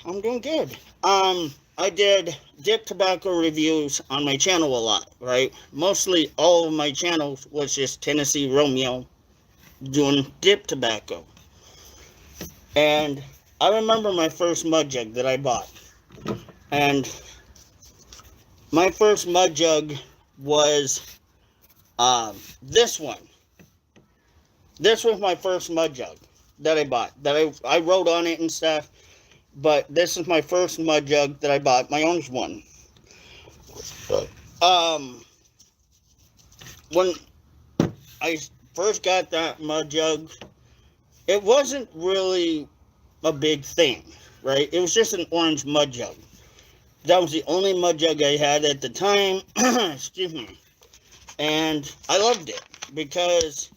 I'm doing good. I did dip tobacco reviews on my channel a lot, right? Mostly all of my channels was just Tennessee Romeo doing dip tobacco. And I remember my first mud jug that I bought. And my first mud jug was this one. This was my first mud jug that I bought. I wrote on it and stuff. But this is my first mud jug that I bought, my own one. Um, when I first got that mud jug, it wasn't really a big thing, right? It was just an orange mud jug. That was the only mud jug I had at the time. Excuse me. And I loved it because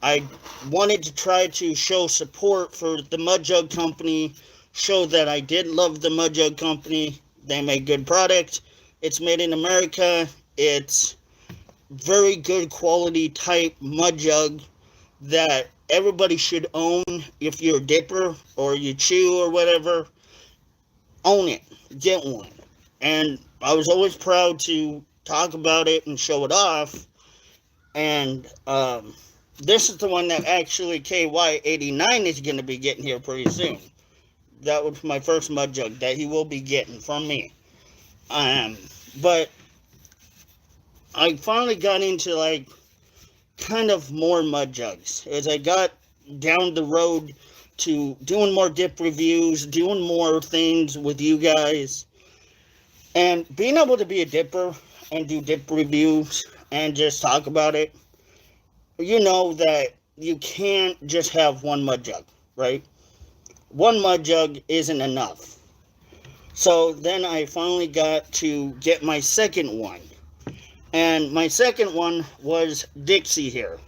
I wanted to try to show support for the Mud Jug Company, show that I did love the Mud Jug Company. They make good product. It's made in America. It's very good quality type mud jug that everybody should own. If you're a dipper or you chew or whatever, own it. Get one. And I was always proud to talk about it and show it off. And this is the one that actually KY89 is going to be getting here pretty soon. That was my first mud jug that he will be getting from me. But I finally got into like kind of more mud jugs as I got down the road to doing more dip reviews, doing more things with you guys, and being able to be a dipper and do dip reviews and just talk about it. You know that you can't just have one mud jug, right? One mud jug isn't enough. So then I finally got to get my second one. And my second one was Dixie here.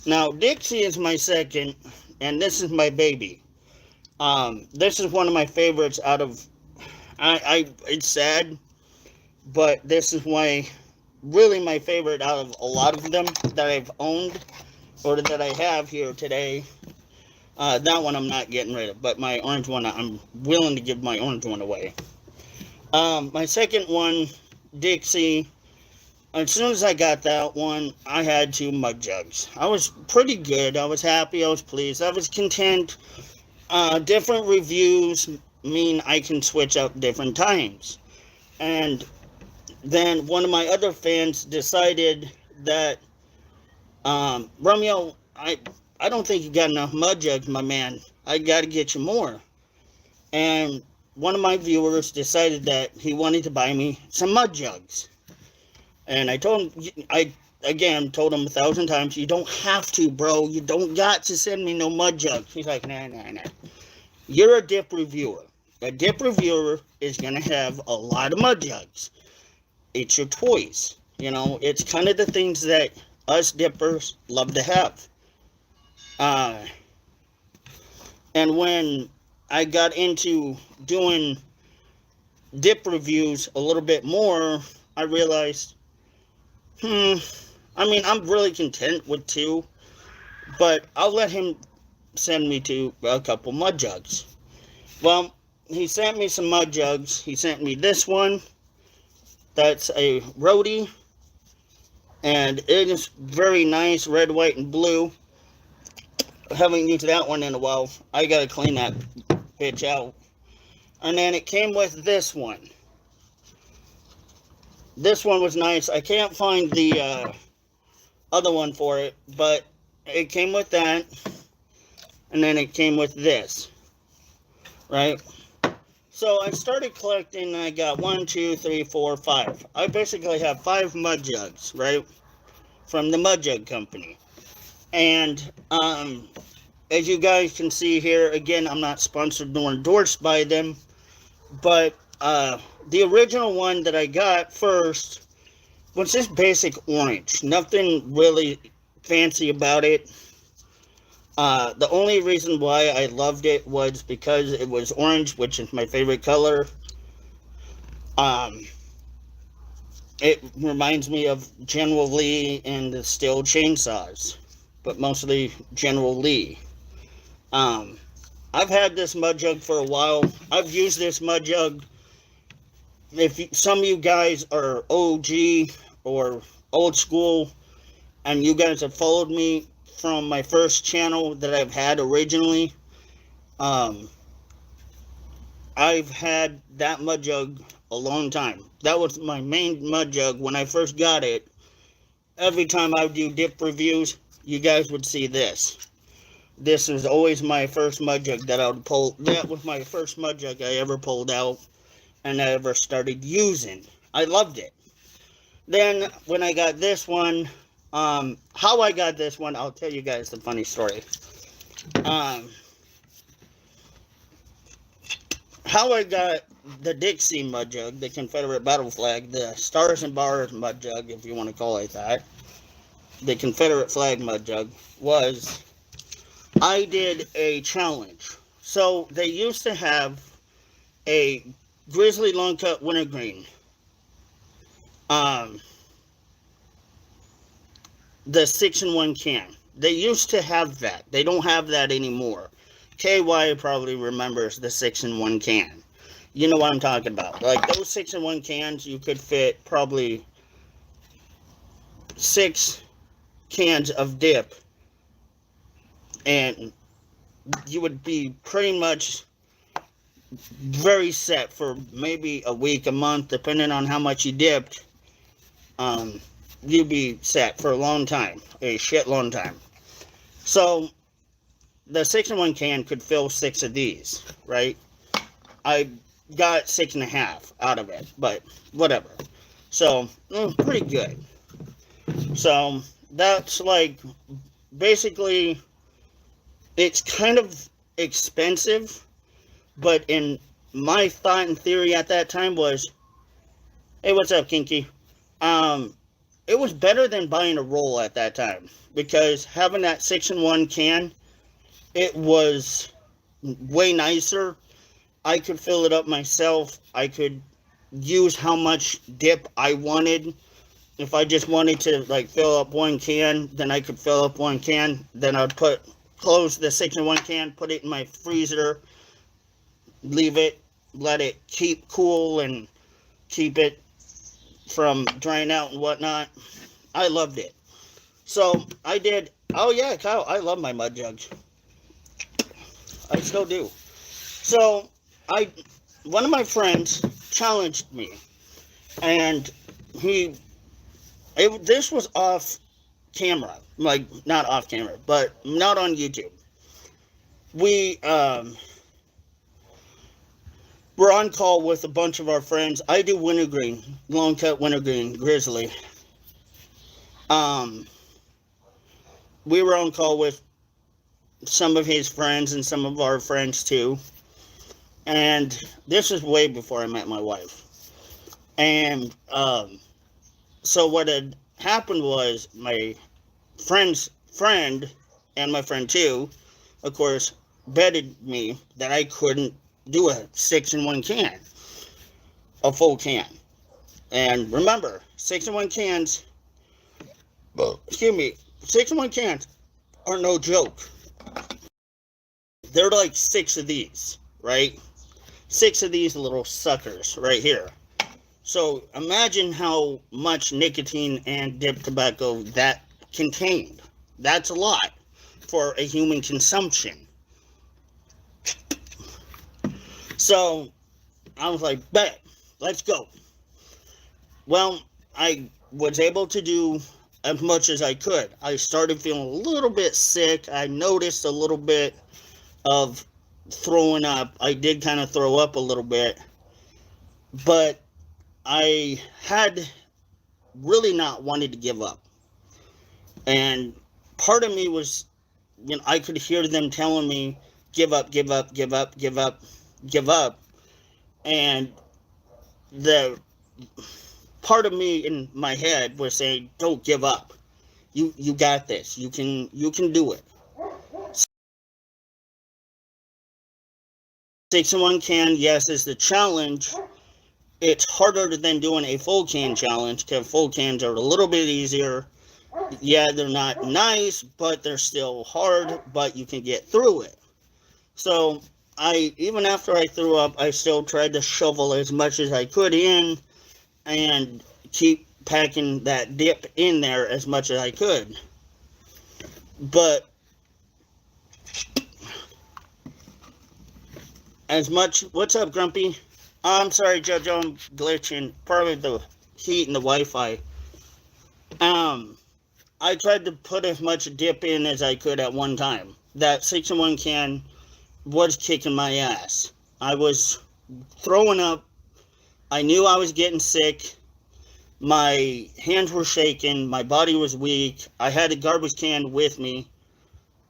Now, Dixie is my second, and this is my baby. This is one of my favorites out of... it's sad, but this is really my favorite out of a lot of them that I've owned or that I have here today. That one I'm not getting rid of, but my orange one, I'm willing to give my orange one away. My second one, Dixie, as soon as I got that one, I had 2 mud jugs. I was pretty good. I was happy. I was pleased. I was content. Different reviews mean I can switch out different times. And then one of my other fans decided that, Romeo, I don't think you got enough mud jugs, my man. I got to get you more. And one of my viewers decided that he wanted to buy me some mud jugs. And I told him, told him 1,000 times, you don't have to, bro. You don't got to send me no mud jugs. He's like, nah. You're a dip reviewer. A dip reviewer is going to have a lot of mud jugs. It's your toys. You know, it's kind of the things that us dippers love to have. And when I got into doing dip reviews a little bit more, I realized, I'm really content with 2, but I'll let him send me to a couple mud jugs. Well, he sent me some mud jugs. He sent me this one. That's a roadie, and it is very nice, red, white, and blue. I haven't used that one in a while. I gotta clean that bitch out. And then it came with this one. This one was nice. I can't find the other one for it, but it came with that. And then it came with this. Right? So I started collecting, and I got 1, 2, 3, 4, 5. I basically have 5 mud jugs, right? From the Mud Jug Company. And, as you guys can see here, again, I'm not sponsored nor endorsed by them. But, the original one that I got first was just basic orange. Nothing really fancy about it. The only reason why I loved it was because it was orange, which is my favorite color. It reminds me of General Lee and the Steel chainsaws, but mostly General Lee. I've had this mud jug for a while. I've used this mud jug. If some of you guys are OG or old school, and you guys have followed me from my first channel that I've had originally, I've had that mud jug a long time. That was my main mud jug when I first got it. Every time I would do dip reviews, you guys would see this. This was always my first mud jug that I would pull. That was my first mud jug I ever pulled out and I ever started using. I loved it. Then when I got this one, how I got this one, I'll tell you guys the funny story. How I got the Dixie mud jug, the Confederate battle flag, the Stars and Bars mud jug, if you want to call it that, the Confederate flag mud jug, was I did a challenge. So they used to have a Grizzly Long Cut Wintergreen. The 6-in-1 can. They used to have that. They don't have that anymore. KY probably remembers the 6-in-1 can. You know what I'm talking about. Like those 6-in-1 cans, you could fit probably 6 cans of dip. And you would be pretty much very set for maybe a week, a month, depending on how much you dipped. You'd be set for a long time, a shit long time. So the 6-in-1 can could fill 6 of these, right? I got 6.5 out of it, but whatever. So pretty good. So that's like basically, it's kind of expensive, but in my thought and theory at that time was, hey, what's up, Kinky? It was better than buying a roll at that time, because having that 6-in-1 can, it was way nicer. I could fill it up myself. I could use how much dip I wanted. If I just wanted to like fill up one can, then I could fill up one can. Then I'd close the 6-in-1 can, put it in my freezer, leave it, let it keep cool and keep it from drying out and whatnot. I loved it. So I did. Oh yeah, Kyle, I love my mud jugs. I still do. So one of my friends challenged me, and this was off camera, like not off camera, but not on YouTube. We we're on call with a bunch of our friends. I do wintergreen, long cut wintergreen, grizzly. We were on call with some of his friends and some of our friends too. And this is way before I met my wife. And so what had happened was my friend's friend and my friend too, of course, betted me that I couldn't do a 6-in-1 can, a full can. And remember, 6-in-1 cans, 6-in-1 cans are no joke. They're like 6 of these, right? 6 of these little suckers right here. So imagine how much nicotine and dip tobacco that contained. That's a lot for a human consumption. So I was like, bet, let's go. Well, I was able to do as much as I could. I started feeling a little bit sick. I noticed a little bit of throwing up. I did kind of throw up a little bit, but I had really not wanted to give up. And part of me was, I could hear them telling me, give up, give up, give up, give up, give up. And the part of me in my head was saying, don't give up. You got this. You can do it. 6-in-1 can, yes, is the challenge. It's harder than doing a full can challenge, because full cans are a little bit easier. Yeah, they're not nice, but they're still hard, but you can get through it. So even after I threw up, I still tried to shovel as much as I could in and keep packing that dip in there as much as I could. But as much, what's up, Grumpy? I'm sorry, JoJo, I'm glitching. Probably the heat and the Wi-Fi. Um, I tried to put as much dip in as I could at one time. That 6-in-1 can was kicking my ass. I was throwing up. I knew I was getting sick. My hands were shaking. My body was weak. I had a garbage can with me.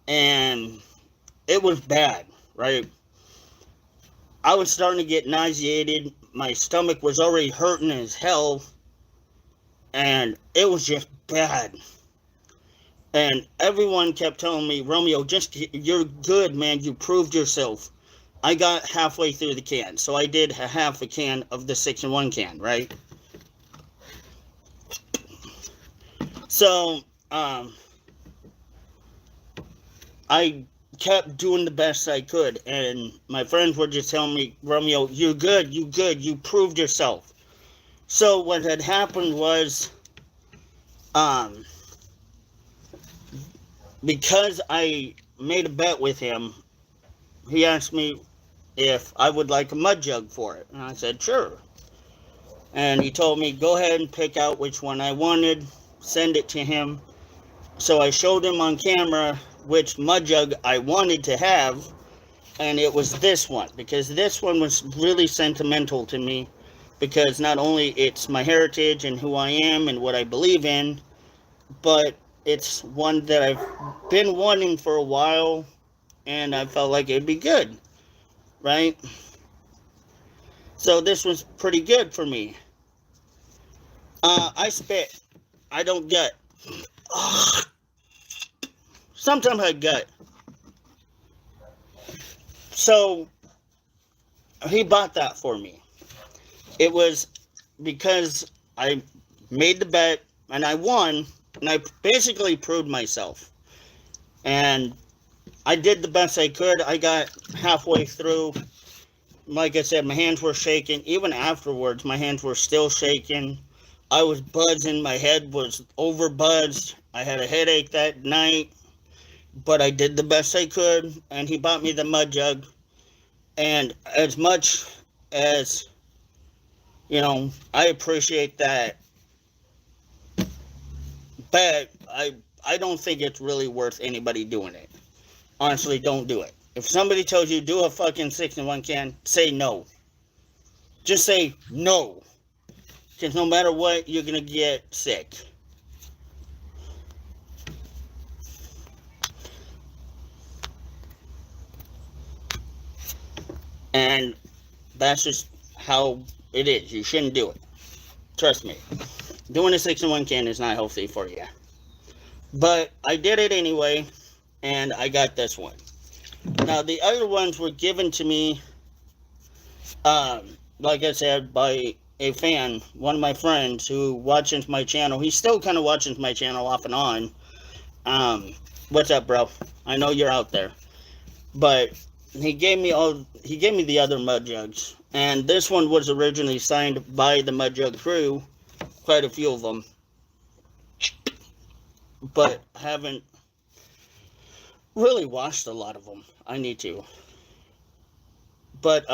And it was bad, right? I was starting to get nauseated. My stomach was already hurting as hell. And it was just bad. And everyone kept telling me, Romeo, you're good, man. You proved yourself. I got halfway through the can. So I did half a can of the 6-in-1 can, right? So, I kept doing the best I could. And my friends were just telling me, Romeo, you're good. You proved yourself. So what had happened was, because I made a bet with him, he asked me if I would like a mud jug for it. And I said, sure. And he told me, go ahead and pick out which one I wanted, send it to him. So I showed him on camera which mud jug I wanted to have, and it was this one, because this one was really sentimental to me, because not only it's my heritage and who I am and what I believe in, but it's one that I've been wanting for a while, and I felt like it'd be good, right? So this was pretty good for me. I spit. I don't gut. Sometimes I gut. So he bought that for me. It was because I made the bet and I won, and I basically proved myself. And I did the best I could. I got halfway through. Like I said, my hands were shaking. Even afterwards, my hands were still shaking. I was buzzing. My head was over buzzed. I had a headache that night, but I did the best I could. And he bought me the mud jug. And as much as, I appreciate that bet, I don't think it's really worth anybody doing it. Honestly, don't do it. If somebody tells you do a fucking 6-in-1 can, say no. Just say no. Because no matter what, you're going to get sick. And that's just how it is. You shouldn't do it. Trust me. Doing a 6-in-1 can is not healthy for you. But I did it anyway, and I got this one. Now, the other ones were given to me, like I said, by a fan, one of my friends who watches my channel. He still kind of watches my channel off and on. What's up, bro? I know you're out there. But he gave me the other mud jugs. And this one was originally signed by the mud jug crew, quite a few of them. But haven't really watched a lot of them. I need to. But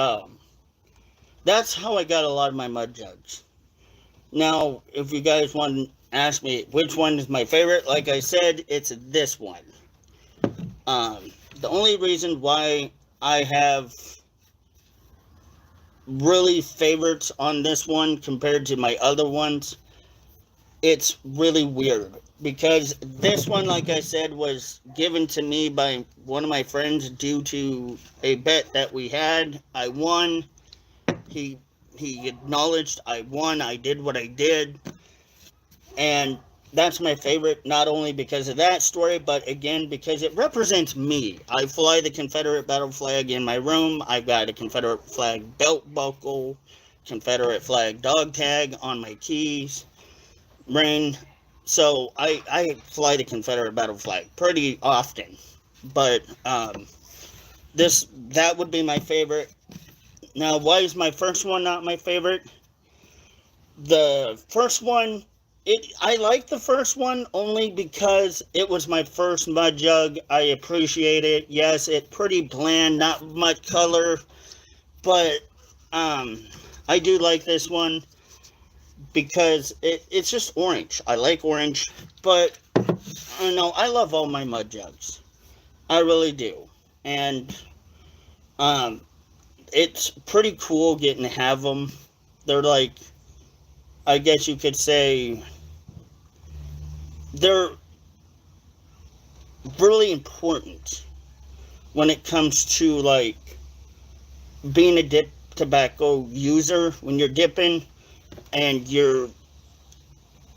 that's how I got a lot of my mud jugs. Now, if you guys want to ask me which one is my favorite, like I said, it's this one. The only reason why I have really favorites on this one compared to my other ones, it's really weird. Because this one, like I said, was given to me by one of my friends due to a bet that we had. I won. He acknowledged I won. I did what I did. And that's my favorite, not only because of that story, but again, because it represents me. I fly the Confederate battle flag in my room. I've got a Confederate flag belt buckle, Confederate flag dog tag on my keys, ring. So I fly the Confederate battle flag pretty often. But That would be my favorite. Now, why is my first one not my favorite? The first one, I like the first one only because it was my first mud jug. I appreciate it. Yes, it's pretty bland, not much color, but um, I do like this one because it's just orange. I like orange, but I don't know. I love all my mud jugs. I really do, and um, it's pretty cool getting to have them. They're like, I guess you could say, they're really important when it comes to like being a dip tobacco user. When you're dipping and you're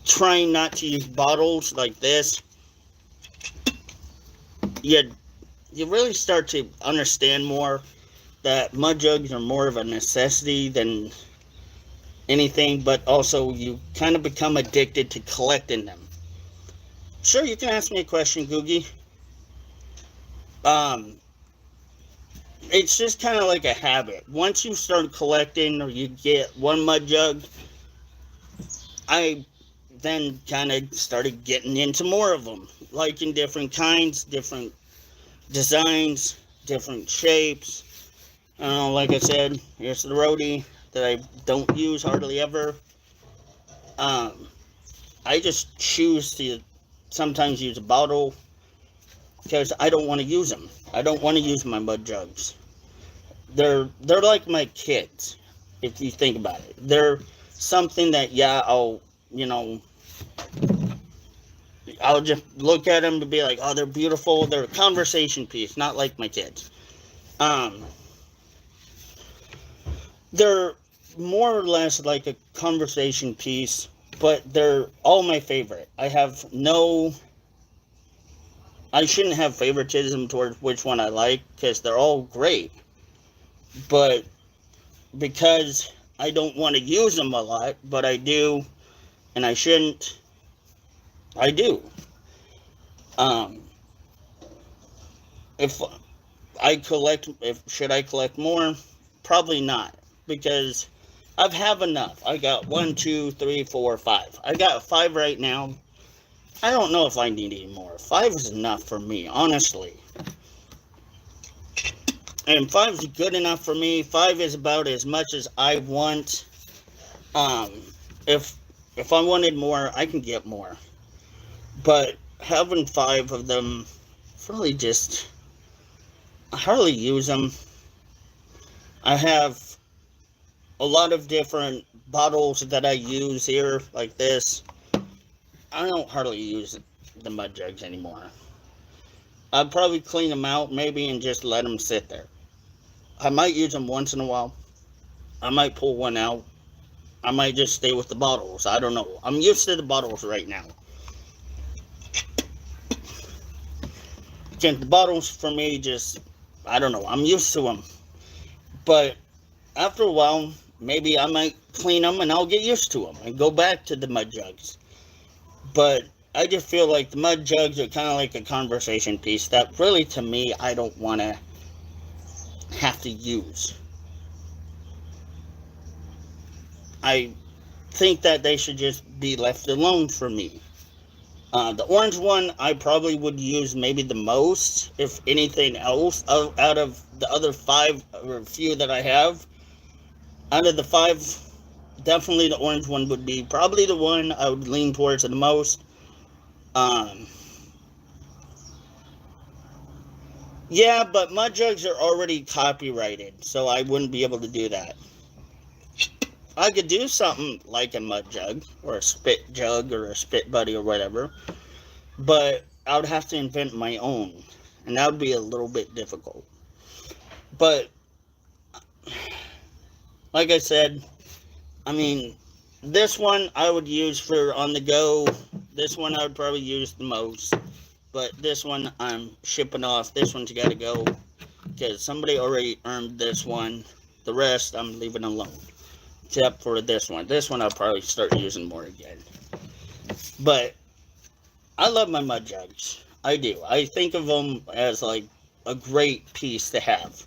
trying not to use bottles like this, you you really start to understand more that mud jugs are more of a necessity than anything, but also you kind of become addicted to collecting them. Sure, you can ask me a question, Googie. Um, it's just kind of like a habit. Once you start collecting or you get one mud jug, I then kind of started getting into more of them, liking different kinds, different designs, different shapes. Like I said, here's the roadie that I don't use hardly ever. Um, I just choose to sometimes use a bottle because I don't want to use them. I don't want to use my mud jugs. They're like my kids, if you think about it. They're something that, yeah, you know I'll just look at them and be like, oh, they're beautiful. They're a conversation piece, not like my kids. Um, they're more or less like a conversation piece, but they're all my favorite. I shouldn't have favoritism towards which one I like because they're all great. But because I don't want to use them a lot, but I do, and I shouldn't, I do. Um, if if should I collect more? Probably not, because I've have enough. I got one, two, three, four, five. I got five right now. I don't know if I need any more. Five is enough for me, honestly. And five is good enough for me. Five is about as much as I want. Um, if if I wanted more, I can get more. But having five of them, really just I hardly use them. I have a lot of different bottles that I use here, like this. I don't hardly use the mud jugs anymore. I'd probably clean them out, maybe, and just let them sit there. I might use them once in a while. I might pull one out. I might just stay with the bottles. I don't know. I'm used to the bottles right now. Since the bottles for me just, I don't know. I'm used to them. But after a while, maybe I might clean them and I'll get used to them and go back to the mud jugs. But I just feel like the mud jugs are kind of like a conversation piece that really, to me, I don't want to have to use. I think that they should just be left alone for me. The orange one I probably would use maybe the most, if anything else, out of the other five or few that I have. Out of the five, definitely the orange one would be probably the one I would lean towards the most. Um, yeah, but mud jugs are already copyrighted, so I wouldn't be able to do that. I could do something like a mud jug, or a spit jug, or a spit buddy, or whatever, but I would have to invent my own, and that would be a little bit difficult. But, like I said, I mean, this one I would use for on the go. This one I would probably use the most. But this one I'm shipping off. This one's got to go because somebody already earned this one. The rest I'm leaving alone. Except for this one. This one I'll probably start using more again. But I love my mud jugs. I do. I think of them as like a great piece to have.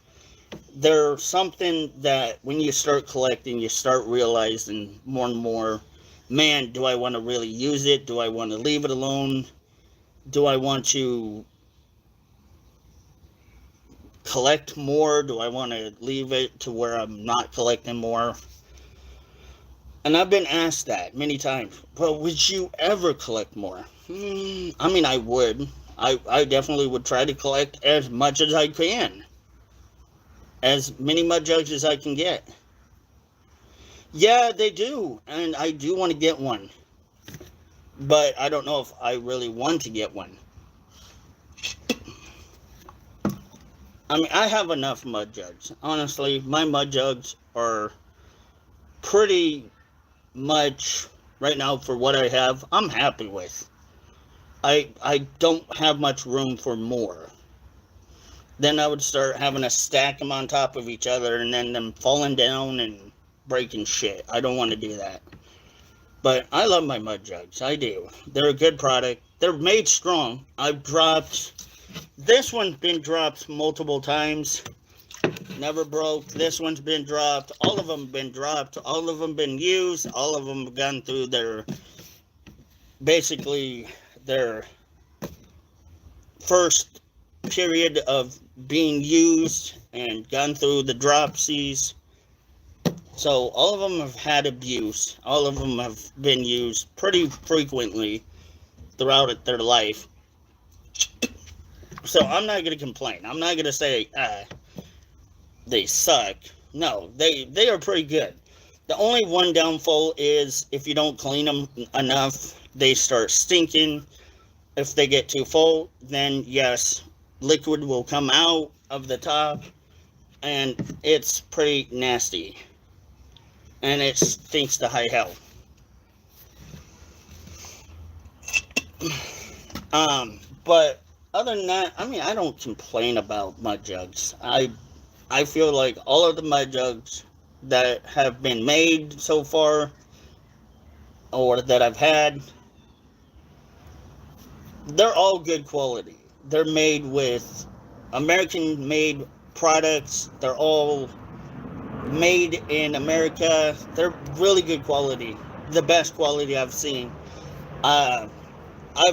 They're something that when you start collecting, you start realizing more and more, man, do I want to really use it? Do I want to leave it alone? Do I want to collect more? Do I want to leave it to where I'm not collecting more? And I've been asked that many times. Well, would you ever collect more? I mean, I would. I definitely would try to collect as much as I can. As many mud jugs as I can get. Yeah, they do. And I do want to get one. But I don't know if I really want to get one. I mean, I have enough mud jugs. Honestly, my mud jugs are pretty much, right now, for what I have, I'm happy with. I don't have much room for more. Then I would start having to stack them on top of each other and then them falling down and breaking shit. I don't want to do that. But I love my mud jugs. I do. They're a good product. They're made strong. I've dropped... This one's been dropped multiple times. Never broke. This one's been dropped. All of them have been dropped. All of them been used. All of them have gone through their... Basically, their first period of being used and gone through the dropsies. So all of them have had abuse. All of them have been used pretty frequently throughout their life. So I'm not going to complain. I'm not going to say, they suck. No, they are pretty good. The only one downfall is if you don't clean them enough, they start stinking. If they get too full, then yes, liquid will come out of the top, and it's pretty nasty. And it stinks to high hell. But other than that, I mean, I don't complain about mud jugs. I feel like all of the mud jugs that have been made so far, or that I've had, they're all good quality. They're made with American-made products. They're all made in America. They're really good quality. The best quality I've seen. I've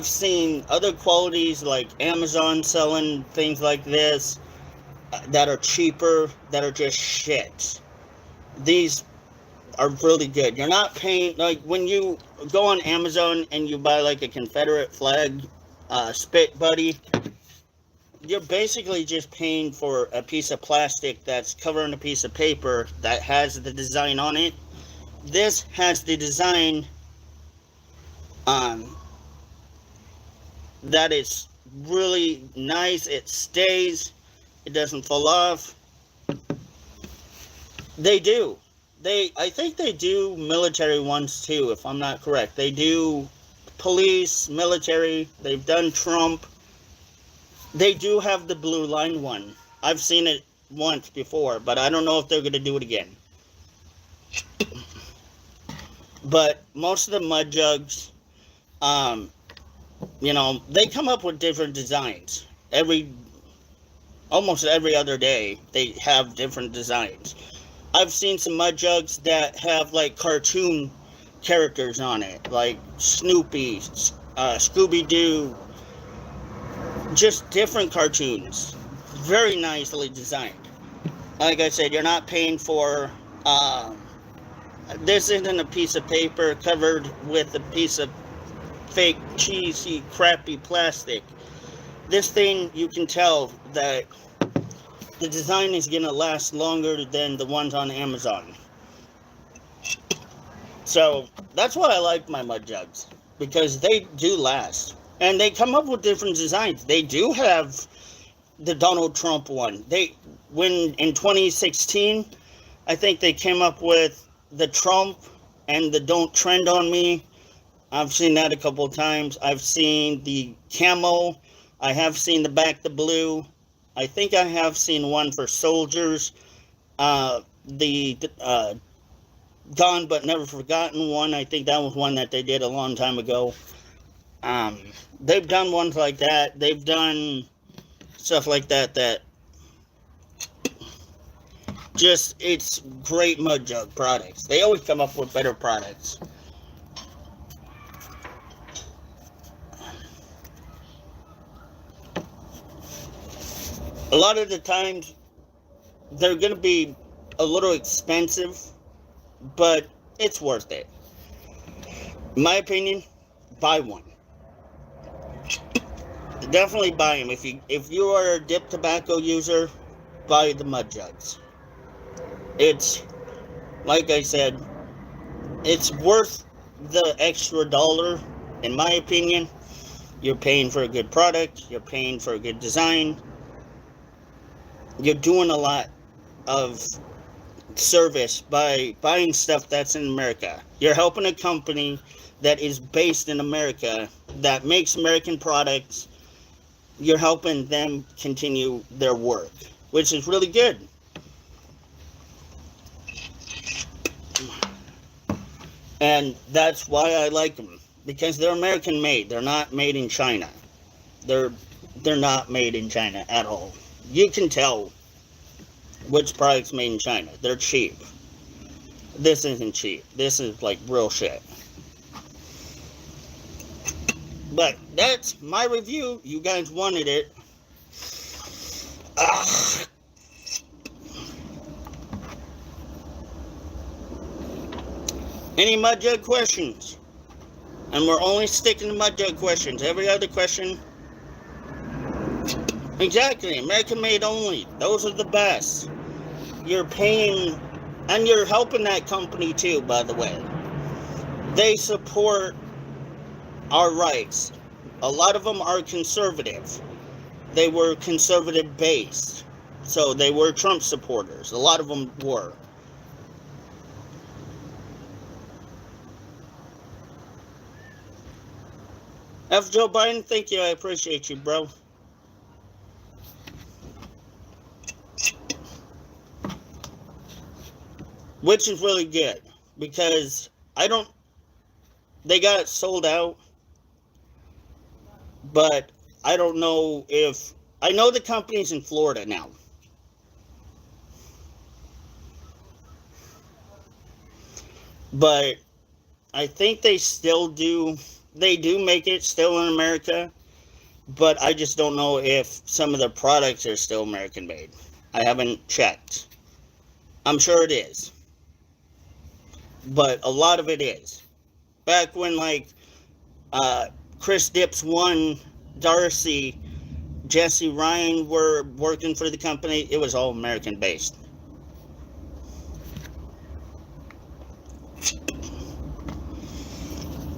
seen other qualities like Amazon selling things like this that are cheaper, that are just shit. These are really good. You're not paying, like when you go on Amazon and you buy like a Confederate flag spit buddy, you're basically just paying for a piece of plastic that's covering a piece of paper that has the design on it. This has the design that is really nice. It stays. It doesn't fall off. They do. I think they do military ones too, if I'm not correct. They do police, military. They've done Trump. They do have the blue line one. I've seen it once before, but I don't know if they're going to do it again. But most of the mud jugs, they come up with different designs. Almost every other day, they have different designs. I've seen some mud jugs that have like cartoon characters on it, like Snoopy, Scooby-Doo, just different cartoons. Very nicely designed. Like I said, you're not paying for, this isn't a piece of paper covered with a piece of fake, cheesy, crappy plastic. This thing, you can tell that the design is going to last longer than the ones on Amazon. So, that's why I like my mud jugs, because they do last. And they come up with different designs. They do have the Donald Trump one. In 2016, I think they came up with the Trump and the Don't Trend on Me. I've seen that a couple of times. I've seen the camo. I have seen the back to blue. I think I have seen one for soldiers. The Gone But Never Forgotten one. I think that was one that they did a long time ago. They've done ones like that. They've done stuff like that, that just, it's great mud jug products. They always come up with better products. A lot of the times, they're going to be a little expensive, but it's worth it. In my opinion, buy one. Definitely buy them. If you are a dip tobacco user, buy the mud jugs. It's, like I said, it's worth the extra dollar, in my opinion. You're paying for a good product. You're paying for a good design. You're doing a lot of service by buying stuff that's in America. You're helping a company that is based in America, that makes American products. You're helping them continue their work, which is really good. And that's why I like them, because they're American made. They're not made in China. They're not made in China at all. You can tell which product's made in China. They're cheap. This isn't cheap. This is like real shit. But that's my review. You guys wanted it. Any mud jug questions? And we're only sticking to mud jug questions. Every other question. Exactly. American made only. Those are the best. You're paying, and you're helping that company too, by the way. They support our rights. A lot of them are conservative. They were conservative based. So they were Trump supporters. A lot of them were. F. Joe Biden, thank you. I appreciate you, bro. Which is really good, because they got it sold out, but I don't know if, I know the company's in Florida now. But I think they do make it still in America, but I just don't know if some of the products are still American made. I haven't checked. I'm sure it is. But a lot of it is. Back when, like, Chris Dips 1, Darcy, Jesse Ryan were working for the company, it was all American based.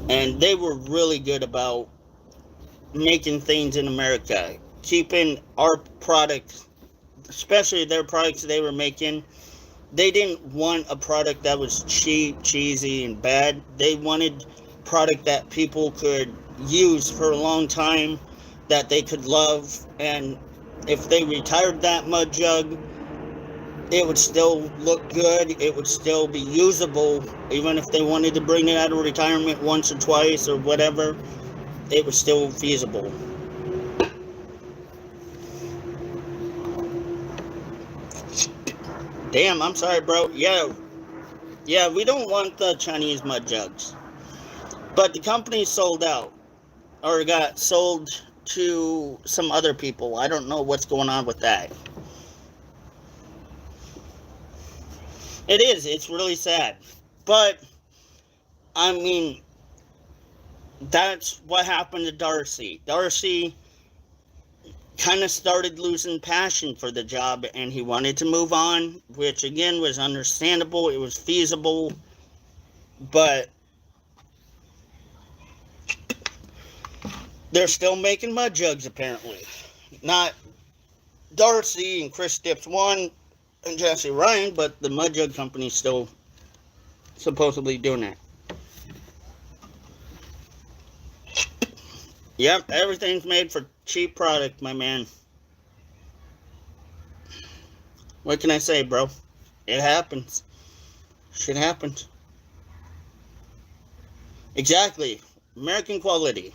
And they were really good about making things in America, keeping our products, especially their products they were making. They didn't want a product that was cheap, cheesy, and bad. They wanted product that people could use for a long time, that they could love, and if they retired that mud jug, it would still look good. It would still be usable, even if they wanted to bring it out of retirement once or twice or whatever. It was still feasible. Damn, I'm sorry, bro. Yeah, we don't want the Chinese mud jugs. But the company sold out, or got sold to some other people. I don't know what's going on with that. It is. It's really sad. But, I mean, that's what happened to Darcy. Darcy kind of started losing passion for the job, and he wanted to move on, which again was understandable. It was feasible, but they're still making mud jugs, apparently. Not Darcy and Chris Dips 1 and Jesse Ryan, but the mud jug company's still supposedly doing that. Yep, everything's made for cheap product, my man. What can I say, bro? It happens. Shit happens. Exactly. American quality.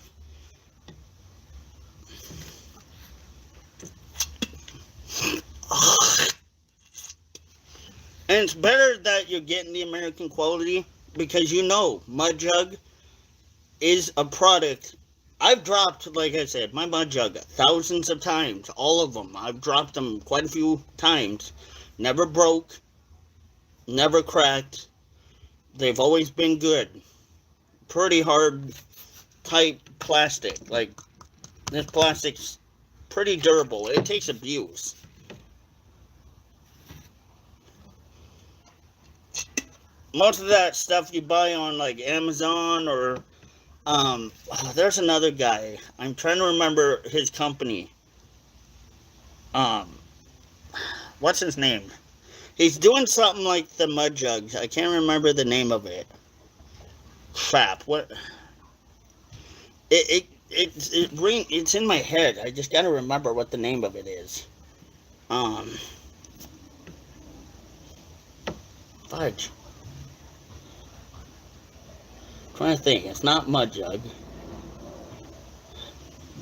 And it's better that you're getting the American quality because you know Mud Jug is a product. I've dropped, like I said, my Mud Jug thousands of times. All of them. I've dropped them quite a few times. Never broke. Never cracked. They've always been good. Pretty hard type plastic. Like, this plastic's pretty durable. It takes abuse. Most of that stuff you buy on like Amazon or there's another guy. I'm trying to remember his company. Um, what's his name? He's doing something like the Mud Jugs. I can't remember the name of it. Crap! What? It's in my head. I just gotta remember what the name of it is. Um, Fudge. I'm trying to think. It's not Mud Jug.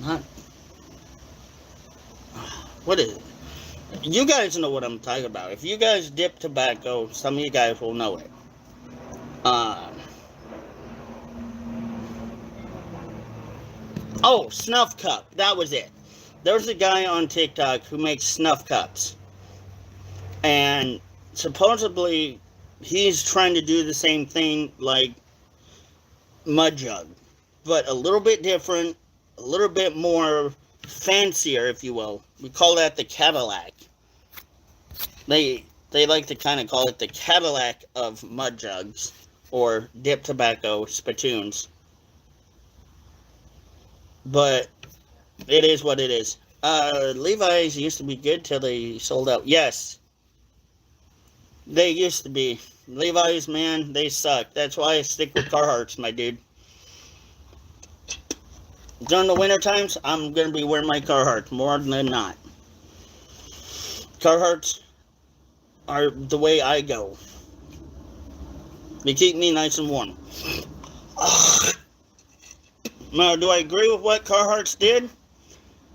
Not. What is it? You guys know what I'm talking about. If you guys dip tobacco, some of you guys will know it. Oh, Snuff Cup. That was it. There's a guy on TikTok who makes snuff cups. And supposedly he's trying to do the same thing like Mud Jug, but a little bit different, a little bit more fancier, if you will. We call that the Cadillac. They like to kind of call it the Cadillac of Mud Jugs or dip tobacco spittoons. But it is what it is. Levi's used to be good till they sold out. Yes, they used to be. Levi's, man, they suck. That's why I stick with Carhartts, my dude. During the winter times, I'm going to be wearing my Carhartts more than not. Carhartts are the way I go. They keep me nice and warm. Now, do I agree with what Carhartts did?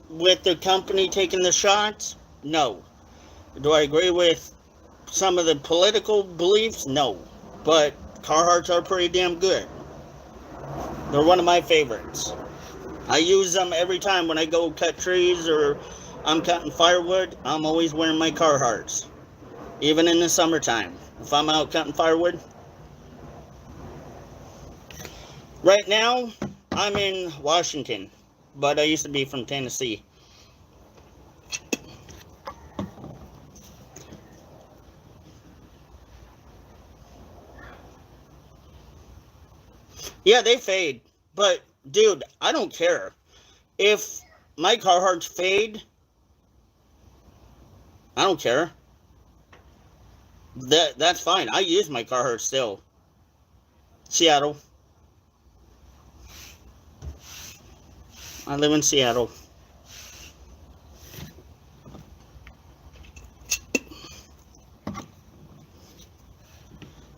With the company taking the shots? No. Do I agree with some of the political beliefs? No. But Carhartts are pretty damn good. They're one of my favorites. I use them every time when I go cut trees or I'm cutting firewood. I'm always wearing my Carhartts. Even in the summertime. If I'm out cutting firewood. Right now, I'm in Washington. But I used to be from Tennessee. Yeah, they fade. But, dude, I don't care. If my Carhartts fade, I don't care. That's fine. I use my Carhartts still. Seattle. I live in Seattle.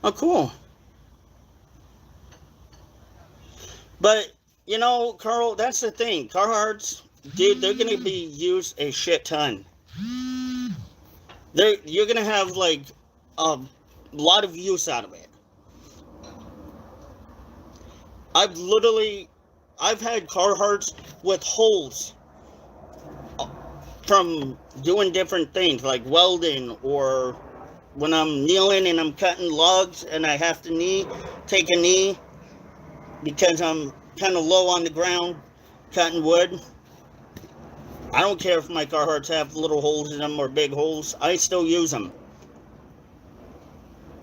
Oh, cool. But, you know, Carl, that's the thing. Carhartts, dude, they're going to be used a shit ton. You're going to have, like, a lot of use out of it. I've had Carhartts with holes from doing different things, like welding, or when I'm kneeling and I'm cutting logs and I have to take a knee because I'm kind of low on the ground cutting wood. I don't care if my Carhartts have little holes in them or big holes. I still use them.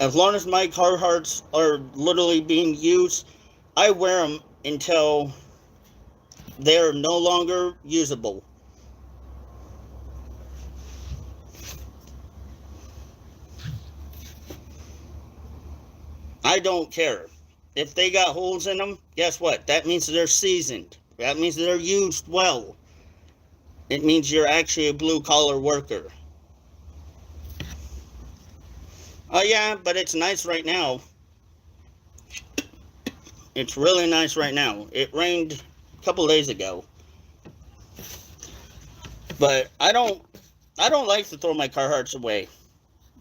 As long as my Carhartts are literally being used, I wear them until they're no longer usable. I don't care. If they got holes in them, guess what? That means they're seasoned. That means they're used well. It means you're actually a blue-collar worker. Oh yeah, but it's nice right now. It's really nice right now. It rained a couple days ago. But I don't like to throw my Carhartts away.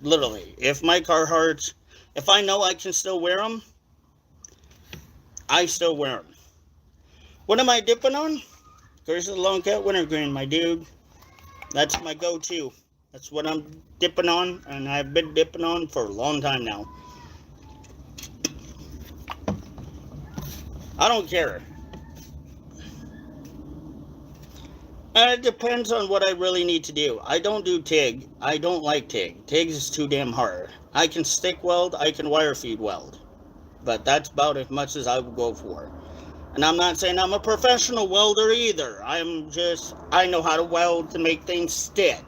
Literally. If my Carhartts, if I know I can still wear them, I still wear them. What am I dipping on? Curse of the Long Cut Wintergreen, my dude. That's my go-to. That's what I'm dipping on, and I've been dipping on for a long time now. I don't care. And it depends on what I really need to do. I don't do TIG. I don't like TIG. TIG is too damn hard. I can stick weld, I can wire feed weld. But that's about as much as I would go for. And I'm not saying I'm a professional welder either. I know how to weld to make things stick.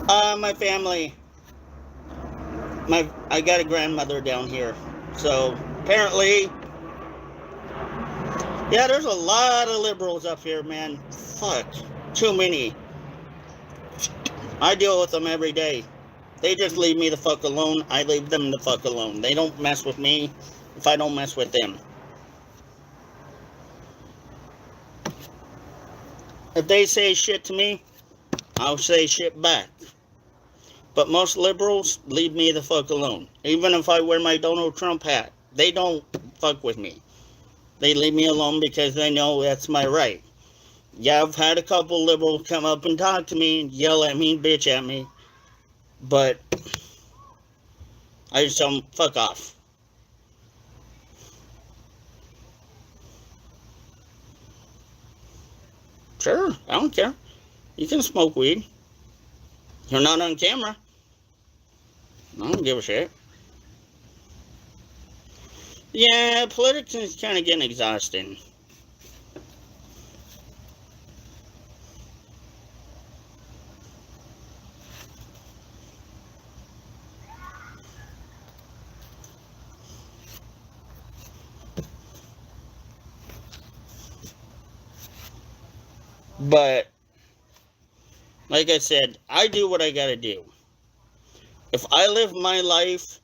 My family, I got a grandmother down here. So, apparently, yeah, there's a lot of liberals up here, man. Fuck. Too many. I deal with them every day. They just leave me the fuck alone. I leave them the fuck alone. They don't mess with me if I don't mess with them. If they say shit to me, I'll say shit back. But most liberals leave me the fuck alone. Even if I wear my Donald Trump hat, they don't fuck with me. They leave me alone because they know that's my right. Yeah, I've had a couple liberals come up and talk to me and yell at me and bitch at me. But I just tell them, fuck off. Sure, I don't care. You can smoke weed. You're not on camera. I don't give a shit. Yeah, politics is kind of getting exhausting. But, like I said, I do what I gotta do. If I live my life,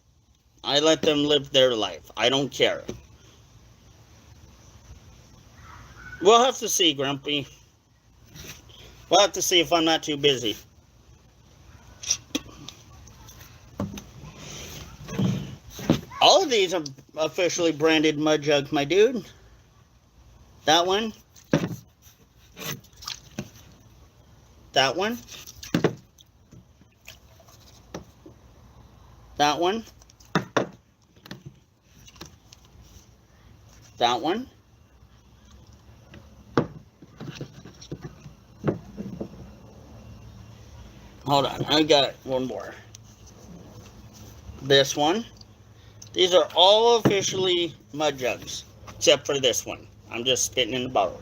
I let them live their life. I don't care. We'll have to see, Grumpy. We'll have to see if I'm not too busy. All of these are officially branded mud jugs, my dude. That one. That one. That one. That one. Hold on, I got one more. This one. These are all officially mud jugs, except for this one. I'm just spitting in the bottle.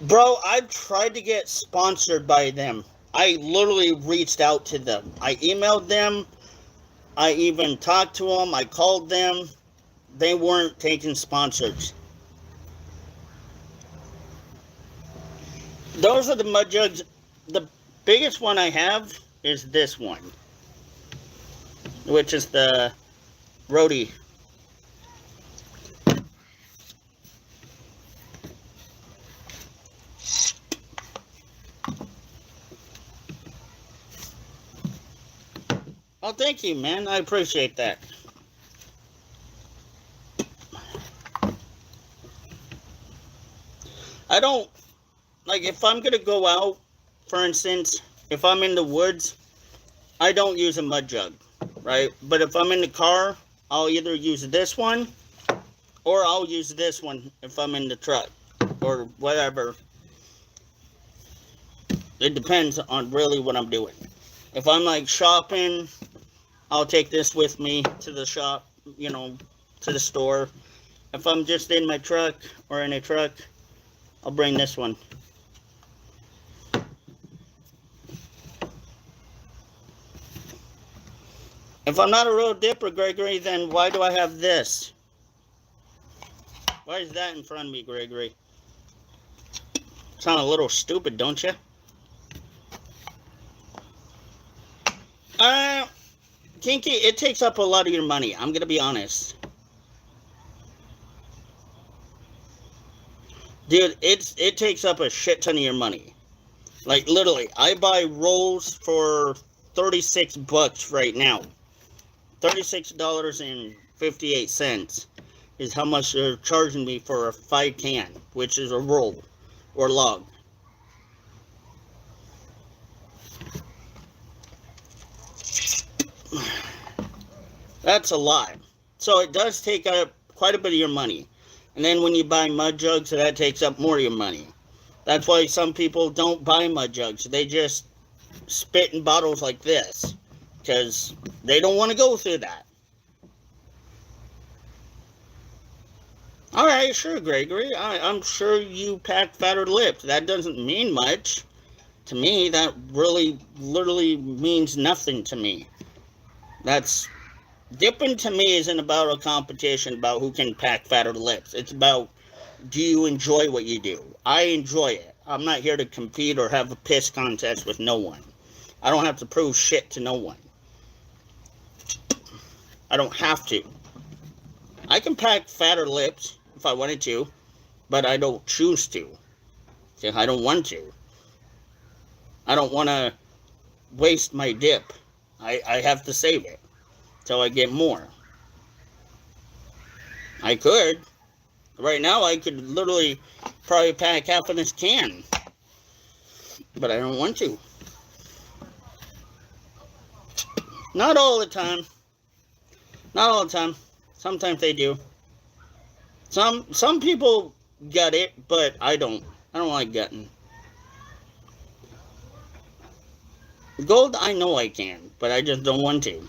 Bro, I've tried to get sponsored by them. I literally reached out to them. I emailed them. I even talked to them. I called them. They weren't taking sponsors. Those are the mud jugs. The biggest one I have is this one, which is the roadie. Oh, thank you, man. I appreciate that. I don't, like, if I'm going to go out, for instance, if I'm in the woods, I don't use a mud jug, right? But if I'm in the car, I'll either use this one, or I'll use this one if I'm in the truck, or whatever. It depends on really what I'm doing. If I'm, like, shopping, I'll take this with me to the shop, you know, to the store. If I'm just in my truck or in a truck, I'll bring this one. If I'm not a real dipper, Gregory, then why do I have this? Why is that in front of me, Gregory? Sound a little stupid, don't you? Kinky, it takes up a lot of your money. I'm going to be honest. Dude, it takes up a shit ton of your money. Like literally, I buy rolls for $36 right now. $36.58 is how much they're charging me for a 5 can, which is a roll or log. That's a lot. So it does take up quite a bit of your money. And then when you buy mud jugs, that takes up more of your money. That's why some people don't buy mud jugs. They just spit in bottles like this because they don't want to go through that. All right, sure, Gregory. I'm sure you pack fatter lips. That doesn't mean much to me. That really, literally means nothing to me. That's dipping to me isn't about a competition about who can pack fatter lips. It's about, do you enjoy what you do? I enjoy it. I'm not here to compete or have a piss contest with no one. I don't have to prove shit to no one. I don't have to. I can pack fatter lips if I wanted to, but I don't choose to. I don't want to. I don't want to waste my dip. I have to save it till I get more. I could. Right now, I could literally probably pack half of this can, but I don't want to. Not all the time. Not all the time. Sometimes they do. Some people gut it, but I don't. I don't like gutting. Gold, I know I can, but I just don't want to.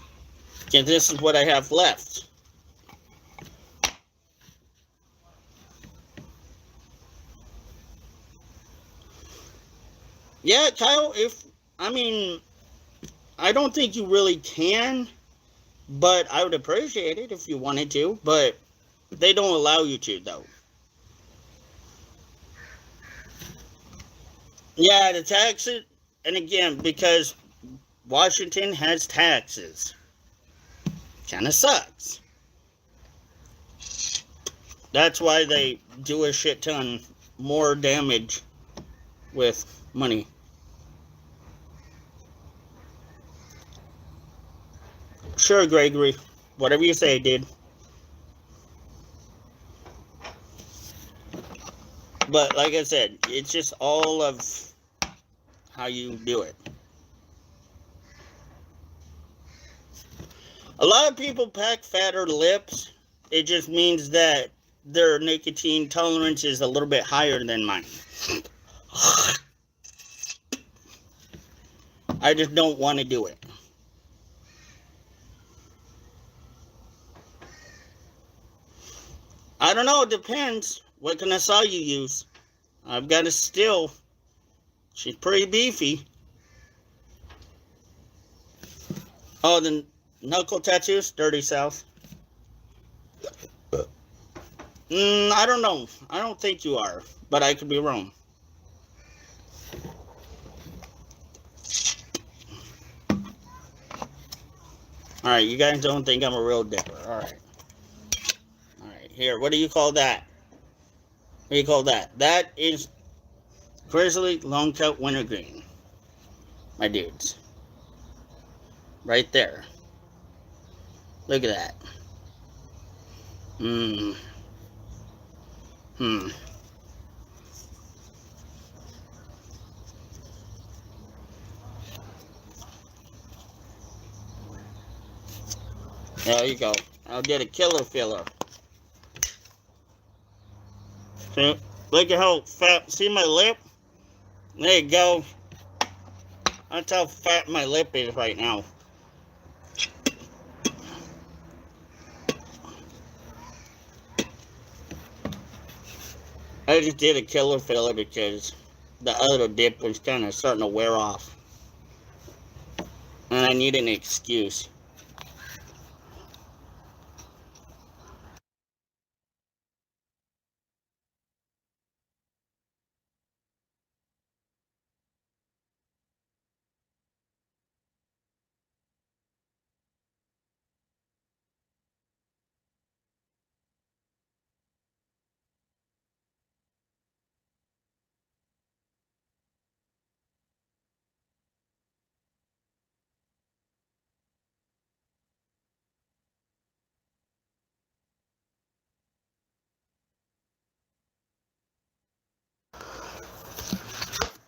Because this is what I have left. Yeah, Kyle, I mean, I don't think you really can, but I would appreciate it if you wanted to, but they don't allow you to, though. Yeah, the taxes, and again, because Washington has taxes. Kind of sucks. That's why they do a shit ton more damage with money. Sure, Gregory. Whatever you say, dude. But like I said, it's just all of how you do it. A lot of people pack fatter lips. It just means that their nicotine tolerance is a little bit higher than mine. I just don't want to do it. I don't know. It depends. What kind of saw you use? I've got a still. She's pretty beefy. Oh, the knuckle tattoos? Dirty South. I don't know. I don't think you are, but I could be wrong. All right, you guys don't think I'm a real dipper. All right. All right, here. What do you call that? What do you call that? That is grizzly long coat wintergreen. My dudes. Right there. Look at that. Mmm. Hmm. There you go. I'll get a killer filler. See? Look at how fat. See my lip? There you go. That's how fat my lip is right now. I just did a killer filler because the other dip was kind of starting to wear off. And I need an excuse.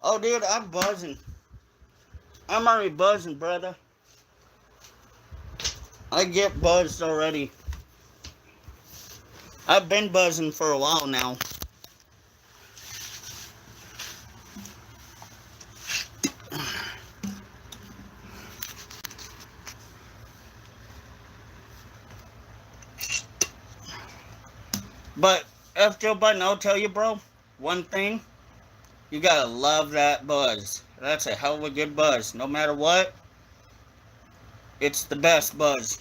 Oh, dude, I'm buzzing. I'm already buzzing, brother. I get buzzed already. I've been buzzing for a while now. But, F. Joe Button, I'll tell you, bro, one thing. You gotta love that buzz. That's a hell of a good buzz. No matter what, it's the best buzz.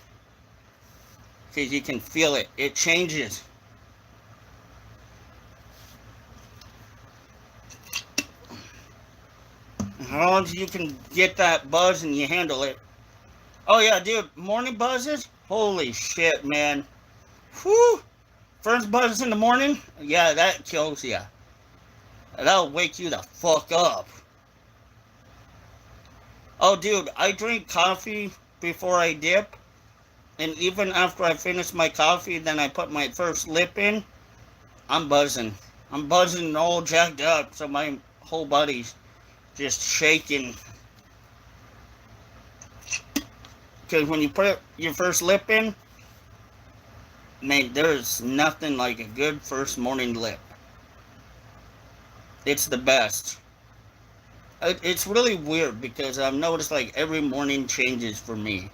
Because you can feel it. It changes. As long as you can get that buzz and you handle it. Oh yeah, dude, morning buzzes? Holy shit, man. Whew. First buzz in the morning? Yeah, that kills you. That'll wake you the fuck up. Oh, dude, I drink coffee before I dip. And even after I finish my coffee, then I put my first lip in. I'm buzzing. I'm buzzing all jacked up, so my whole body's just shaking. Because when you put your first lip in, man, there's nothing like a good first morning lip. It's the best. It's really weird because I've noticed like every morning changes for me.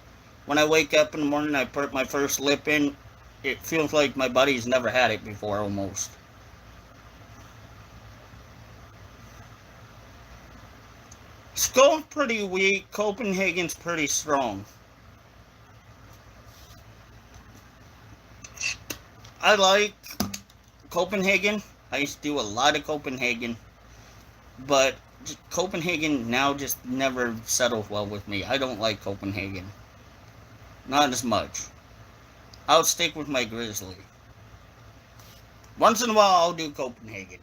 When I wake up in the morning, I put my first lip in. It feels like my body's never had it before, almost. Skull's pretty weak. Copenhagen's pretty strong. I like Copenhagen. I used to do a lot of Copenhagen. But Copenhagen now just never settles well with me. I don't like Copenhagen. Not as much. I'll stick with my Grizzly. Once in a while, I'll do Copenhagen.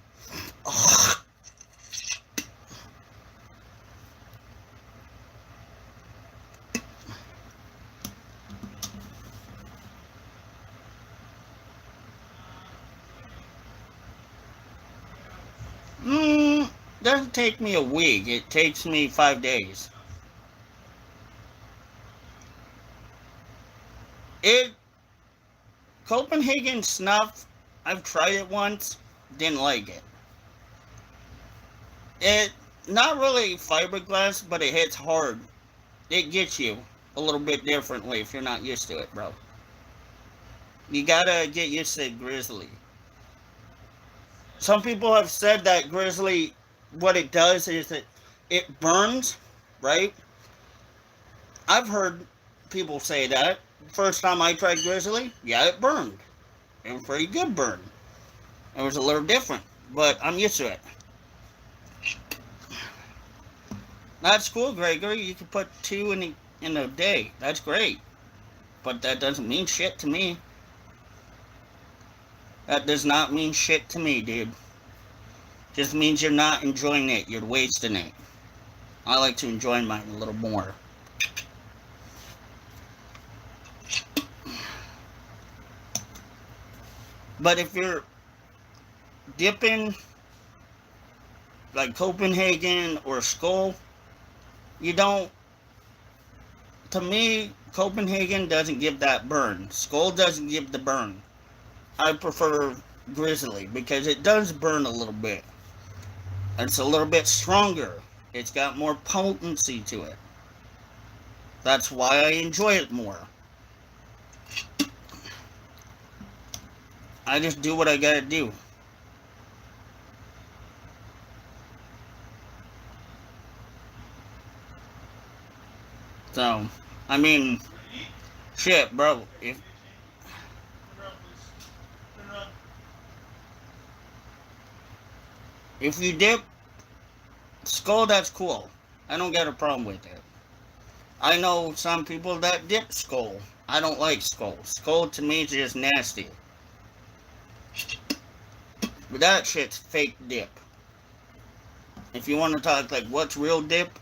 Doesn't take me a week. It takes me 5 days. Copenhagen snuff, I've tried it once, didn't like it. It, not really fiberglass, but it hits hard. It gets you a little bit differently if you're not used to it, bro. You gotta get used to Grizzly. Some people have said that Grizzly, what it does is that it burns, right? I've heard people say that. First time I tried Grizzly, yeah, it burned. It was a pretty good burn. It was a little different, but I'm used to it. That's cool, Gregory. You can put 2 in a day. That's great. But that doesn't mean shit to me. That does not mean shit to me, dude. Just means you're not enjoying it. You're wasting it. I like to enjoy mine a little more. But if you're dipping like Copenhagen or Skull, you don't. To me, Copenhagen doesn't give that burn. Skull doesn't give the burn. I prefer Grizzly because it does burn a little bit. It's a little bit stronger. It's got more potency to it. That's why I enjoy it more. I just do what I gotta do. So, I mean, shit, bro. If you dip Skull, that's cool. I don't got a problem with it. I know some people that dip Skull. I don't like Skull. Skull to me is just nasty. But that shit's fake dip. If you want to talk like what's real dip,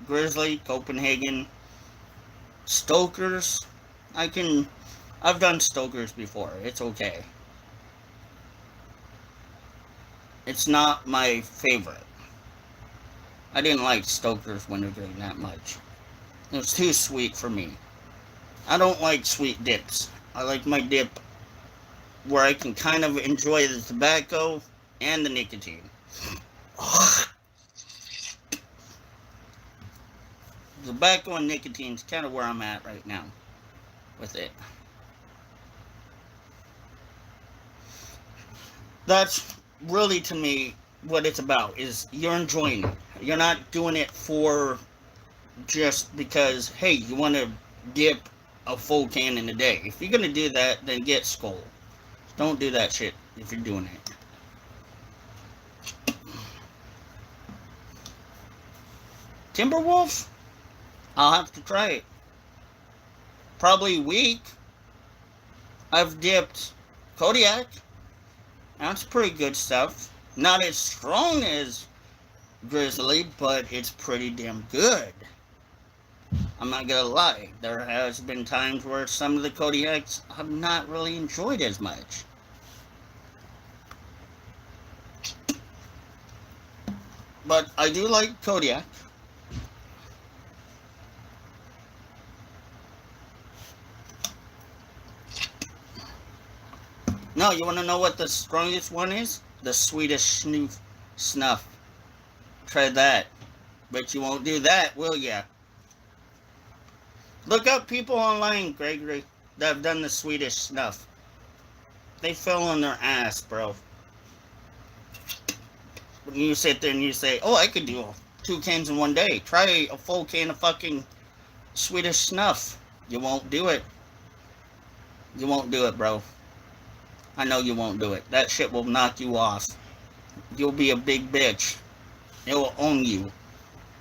Grizzly, Copenhagen, Stoker's, I've done Stoker's before. It's okay. It's not my favorite. I didn't like Stoker's wintergreen that much. It was too sweet for me. I don't like sweet dips. I like my dip where I can kind of enjoy the tobacco and the nicotine. Tobacco and nicotine is kind of where I'm at right now with it. That's really, to me, what it's about, is you're enjoying it. You're not doing it for just because, hey, you want to dip a full can in a day. If you're going to do that, then get Skull. Don't do that shit if you're doing it. Timberwolf? I'll have to try it. Probably weak. I've dipped Kodiak. That's pretty good stuff. Not as strong as Grizzly, but it's pretty damn good. I'm not gonna lie. There has been times where some of the Kodiaks I've not really enjoyed as much. But I do like Kodiak. No, you want to know what the strongest one is? The Swedish snuff. Try that. But you won't do that, will ya? Look up people online, Gregory, that have done the Swedish snuff. They fell on their ass, bro. When you sit there and you say, oh, I could do 2 cans in one day. Try a full can of fucking Swedish snuff. You won't do it. You won't do it, bro. I know you won't do it. That shit will knock you off. You'll be a big bitch. It will own you.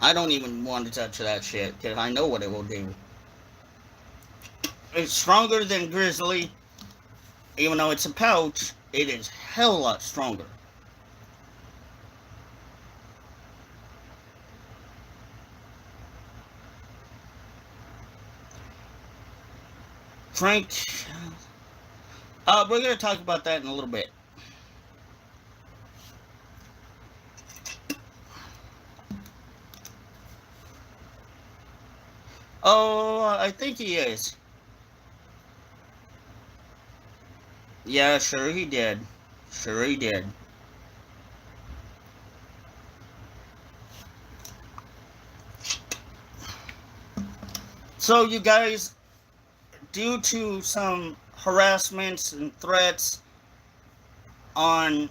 I don't even want to touch that shit, because I know what it will do. It's stronger than Grizzly. Even though it's a pouch, it is hell a lot stronger. Frank, we're going to talk about that in a little bit. Oh, I think he is. Yeah, sure he did. Sure he did. So, you guys, due to some harassments and threats on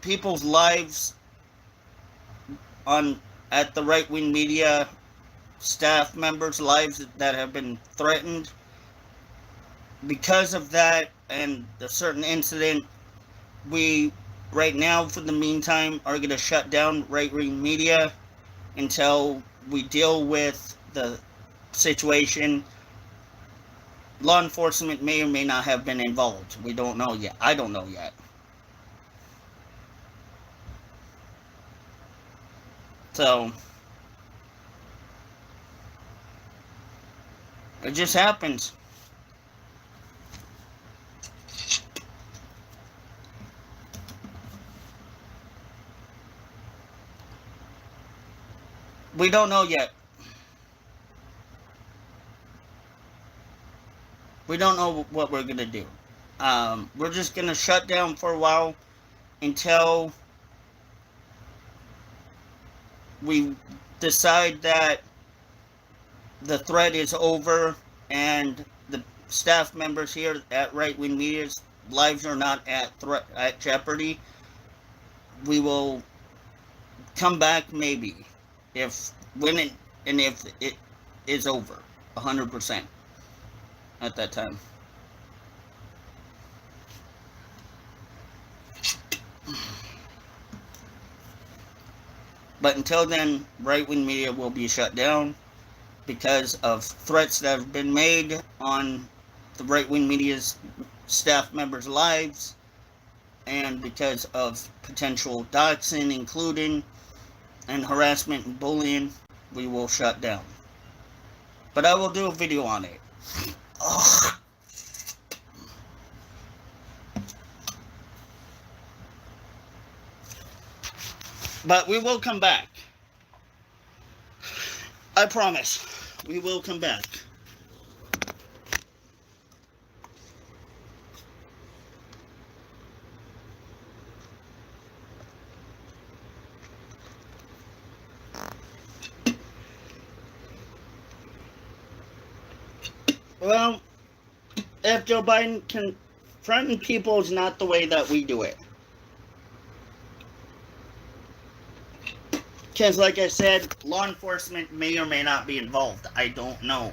people's lives at the right-wing media, staff members' lives that have been threatened, because of that and a certain incident, we right now, for the meantime, are going to shut down right-wing media until we deal with the situation. Law enforcement may or may not have been involved. We don't know yet. I don't know yet. So, it just happens. We don't know yet. We don't know what we're going to do. We're just going to shut down for a while until we decide that the threat is over and the staff members here at Right Wing Media's lives are not at jeopardy. We will come back maybe if it is over 100% at that time. But until then, right-wing media will be shut down because of threats that have been made on the right-wing media's staff members' lives, and because of potential doxing, including, and harassment and bullying, we will shut down. But I will do a video on it. Ugh. But we will come back. I promise. We will come back. Well, if Joe Biden confronting people is not the way that we do it. Because, like I said, law enforcement may or may not be involved. I don't know.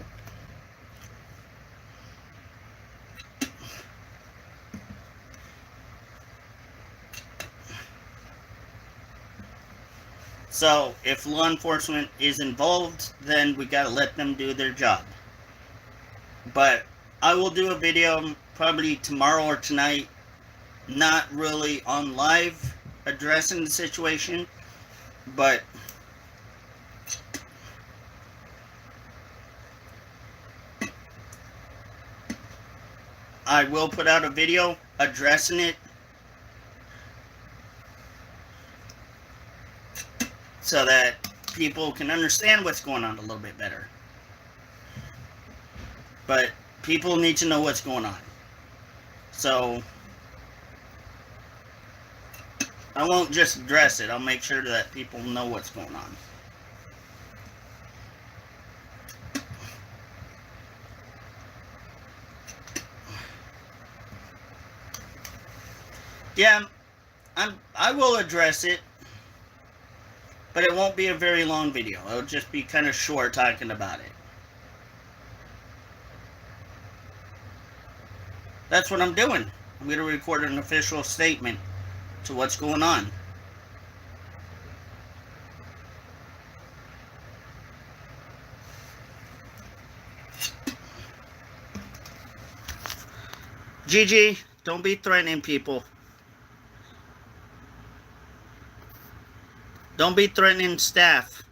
So, if law enforcement is involved, then we gotta let them do their job. But I will do a video probably tomorrow or tonight, not really on live, addressing the situation, but I will put out a video addressing it so that people can understand what's going on a little bit better. But people need to know what's going on. So I won't just address it. I'll make sure that people know what's going on. Yeah, I will address it, but it won't be a very long video. It'll just be kind of short talking about it. That's what I'm doing. I'm going to record an official statement to what's going on. Gigi, don't be threatening people. Don't be threatening staff.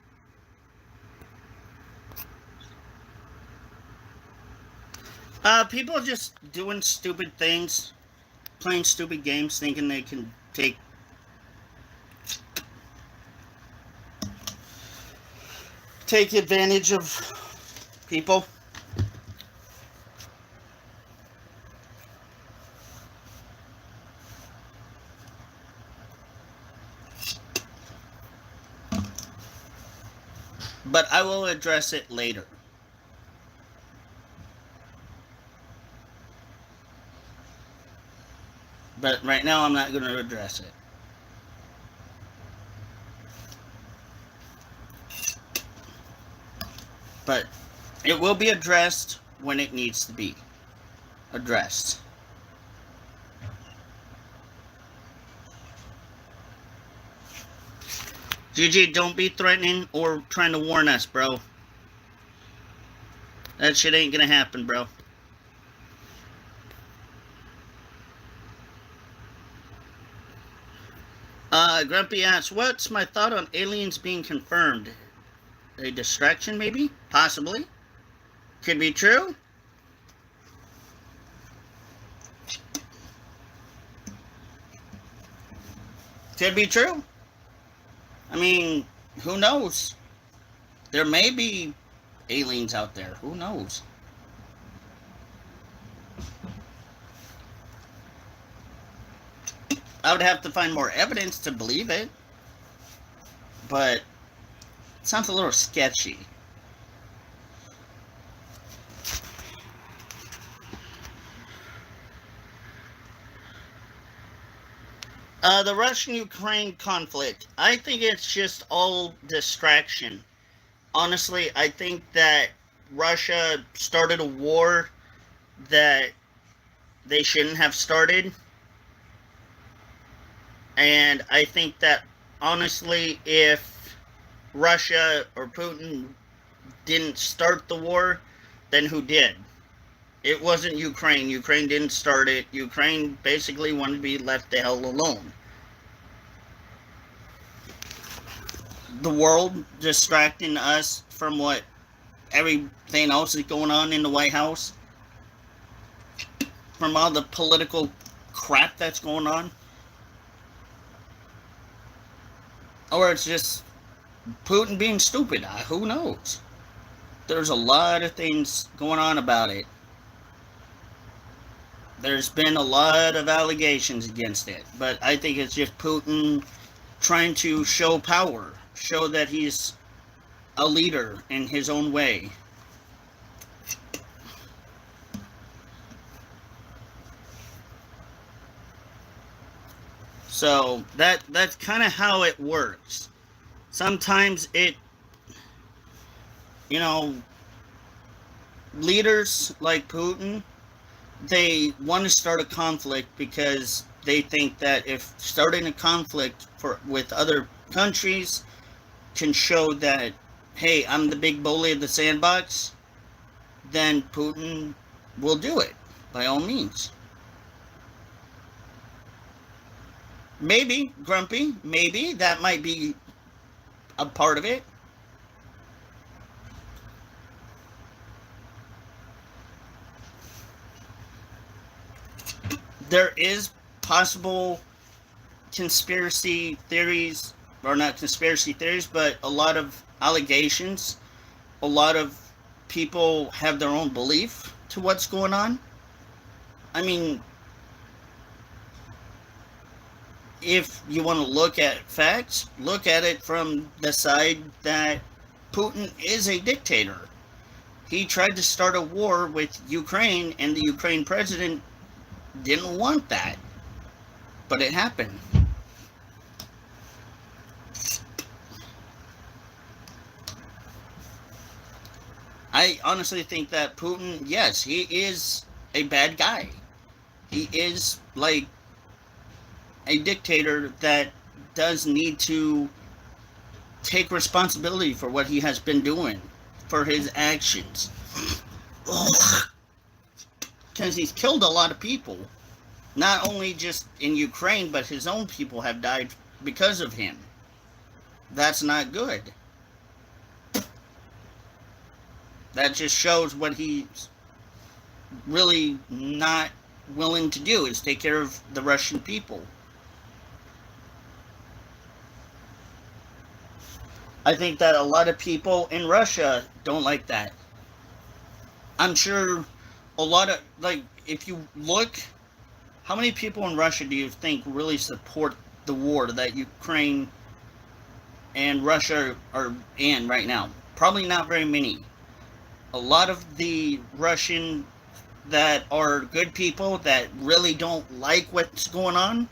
People just doing stupid things, playing stupid games, thinking they can take advantage of people. But I will address it later. But right now I'm not going to address it. But it will be addressed when it needs to be addressed. GG, don't be threatening or trying to warn us, bro. That shit ain't gonna happen, bro. Grumpy asks, what's my thought on aliens being confirmed? A distraction, maybe? Possibly. Could be true. Could be true. I mean, who knows? There may be aliens out there. Who knows? I would have to find more evidence to believe it. But it sounds a little sketchy. The Russian-Ukraine conflict. I think it's just all distraction. Honestly, I think that Russia started a war that they shouldn't have started. And I think that, honestly, if Russia or Putin didn't start the war, then who did? It wasn't Ukraine. Ukraine didn't start it. Ukraine basically wanted to be left the hell alone. The world distracting us from what everything else is going on in the White House. From all the political crap that's going on. Or it's just Putin being stupid. Who knows? There's a lot of things going on about it. There's been a lot of allegations against it, but I think it's just Putin trying to show power, show that he's a leader in his own way. So that's kind of how it works. Sometimes it, you know, leaders like Putin, they want to start a conflict because they think that if starting a conflict with other countries can show that, hey, I'm the big bully of the sandbox, then Putin will do it by all means. Maybe grumpy, maybe that might be a part of it. There is possible conspiracy theories, or not conspiracy theories, but a lot of allegations. A lot of people have their own belief to what's going on. I mean, if you want to look at facts, look at it from the side that Putin is a dictator. He tried to start a war with Ukraine, and the Ukraine president didn't want that. But it happened. I honestly think that Putin, yes, he is a bad guy. He is like a dictator that does need to take responsibility for what he has been doing, for his actions. Because he's killed a lot of people. Not only just in Ukraine, but his own people have died because of him. That's not good. That just shows what he's really not willing to do, is take care of the Russian people. I think that a lot of people in Russia don't like that. I'm sure a lot of, like, if you look, how many people in Russia do you think really support the war that Ukraine and Russia are in right now? Probably not very many. A lot of the Russian that are good people that really don't like what's going on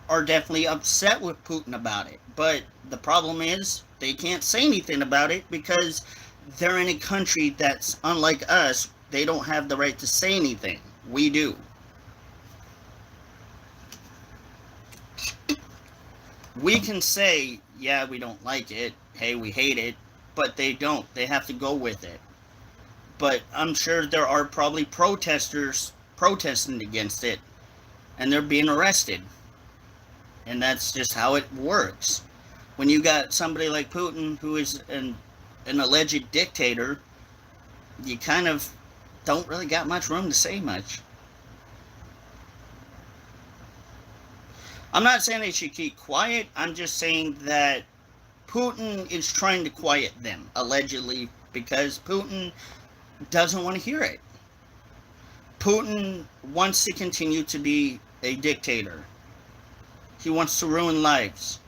are definitely upset with Putin about it. But the problem is they can't say anything about it because they're in a country that's unlike us. They don't have the right to say anything. We do. We can say, yeah, we don't like it. Hey, we hate it. But they don't. They have to go with it. But I'm sure there are probably protesters protesting against it, and they're being arrested. And that's just how it works. When you got somebody like Putin, who is an alleged dictator, you kind of don't really got much room to say much. I'm not saying they should keep quiet. I'm just saying that Putin is trying to quiet them, allegedly, because Putin doesn't want to hear it. Putin wants to continue to be a dictator. He wants to ruin lives.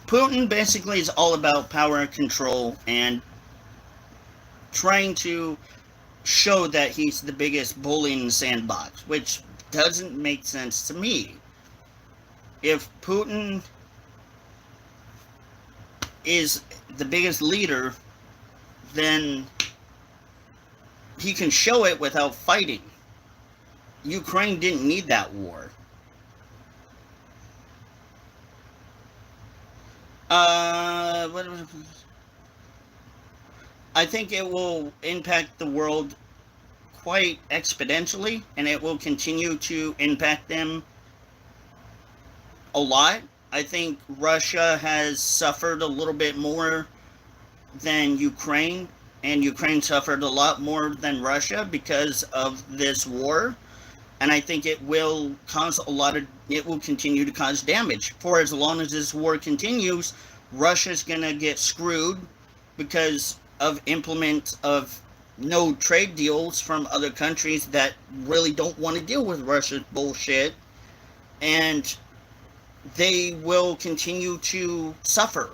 Putin basically is all about power and control and trying to show that he's the biggest bully in the sandbox, which doesn't make sense to me. If Putin is the biggest leader, then he can show it without fighting. Ukraine didn't need that war. I think it will impact the world quite exponentially, and it will continue to impact them a lot. I think Russia has suffered a little bit more than Ukraine, and Ukraine suffered a lot more than Russia because of this war. And I think it will it will continue to cause damage. For as long as this war continues, Russia's going to get screwed because of implement of no trade deals from other countries that really don't want to deal with Russia's bullshit. And they will continue to suffer.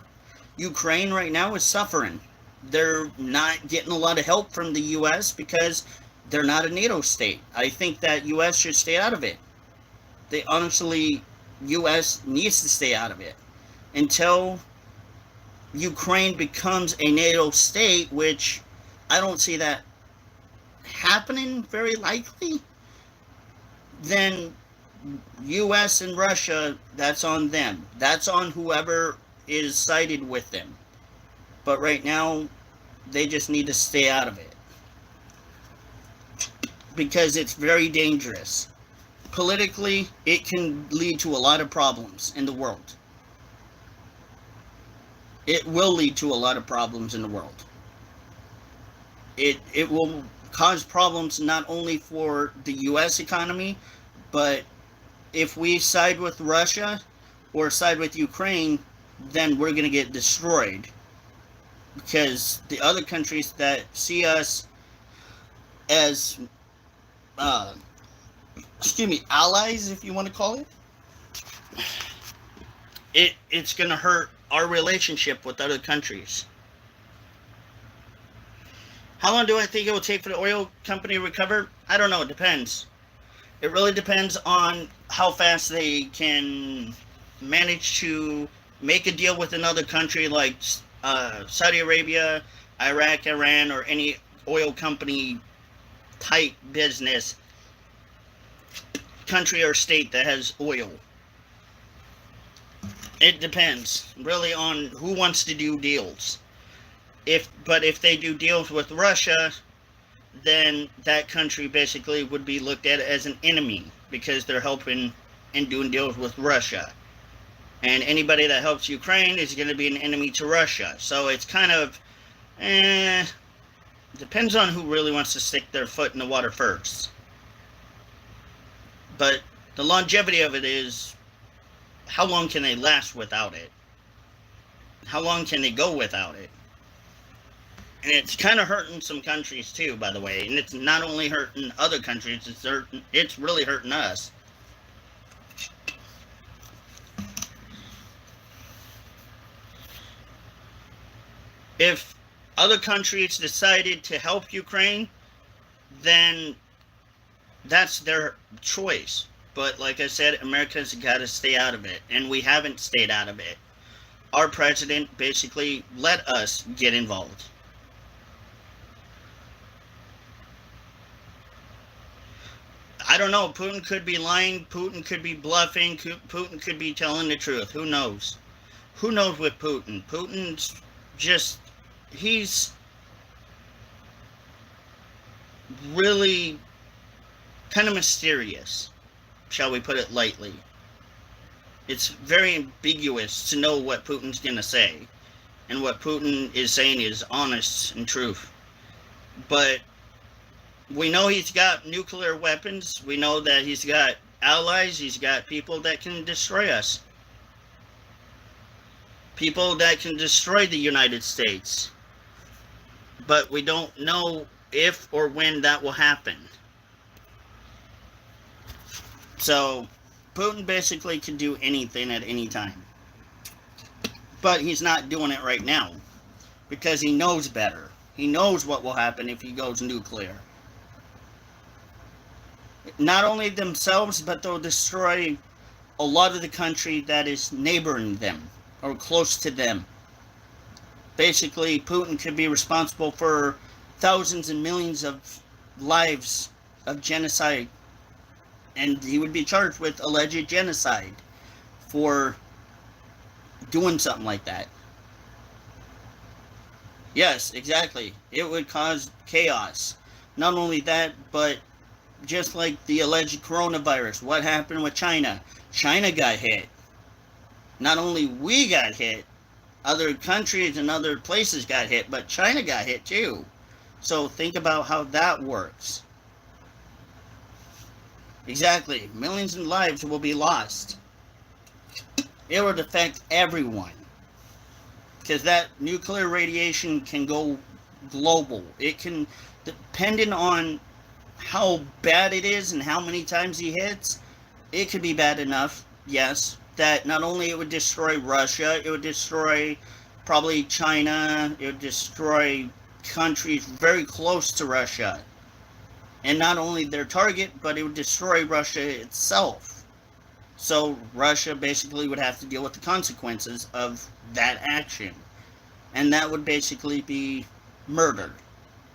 Ukraine right now is suffering. They're not getting a lot of help from the U.S. because they're not a NATO state. I think that U.S. should stay out of it. They honestly, U.S. needs to stay out of it until Ukraine becomes a NATO state, which I don't see that happening very likely. Then U.S. and Russia, that's on them. That's on whoever is sided with them. But right now, they just need to stay out of it. Because it's very dangerous. Politically, it can lead to a lot of problems in the world. It will lead to a lot of problems in the world. It will cause problems not only for the U.S. economy, but if we side with Russia or side with Ukraine, then we're going to get destroyed. Because the other countries that see us as, allies, if you want to call it, it's going to hurt our relationship with other countries. How long do I think it will take for the oil company to recover? I don't know. It depends. It really depends on how fast they can manage to make a deal with another country like Saudi Arabia, Iraq, Iran, or any oil company type business, country or state that has oil. It depends really on who wants to do deals. But if they do deals with Russia, then that country basically would be looked at as an enemy because they're helping and doing deals with Russia. And anybody that helps Ukraine is going to be an enemy to Russia. So it's kind of, depends on who really wants to stick their foot in the water first. But the longevity of it is, how long can they last without it? How long can they go without it? And it's kind of hurting some countries too, by the way. And it's not only hurting other countries, it's really hurting us. If other countries decided to help Ukraine, then that's their choice. But like I said, America's got to stay out of it. And we haven't stayed out of it. Our president basically let us get involved. I don't know. Putin could be lying. Putin could be bluffing. Putin could be telling the truth. Who knows? Who knows with Putin? Putin's just, he's really kind of mysterious, shall we put it lightly. It's very ambiguous to know what Putin's going to say. And what Putin is saying is honest and truth. But we know he's got nuclear weapons. We know that he's got allies. He's got people that can destroy us. People that can destroy the United States. But we don't know if or when that will happen. So, Putin basically can do anything at any time. But he's not doing it right now. Because he knows better. He knows what will happen if he goes nuclear. Not only themselves, but they'll destroy a lot of the country that is neighboring them, or close to them. Basically, Putin could be responsible for thousands and millions of lives of genocide. And he would be charged with alleged genocide for doing something like that. Yes, exactly. It would cause chaos. Not only that, but just like the alleged coronavirus, what happened with China? China got hit. Not only we got hit, other countries and other places got hit, but China got hit too. So think about how that works. Exactly. Millions of lives will be lost. It would affect everyone. Because that nuclear radiation can go global. It can, depending on how bad it is and how many times he hits, it could be bad enough, yes, that not only it would destroy Russia, it would destroy probably China, it would destroy countries very close to Russia. And not only their target, but it would destroy Russia itself. So Russia basically would have to deal with the consequences of that action. And that would basically be murder.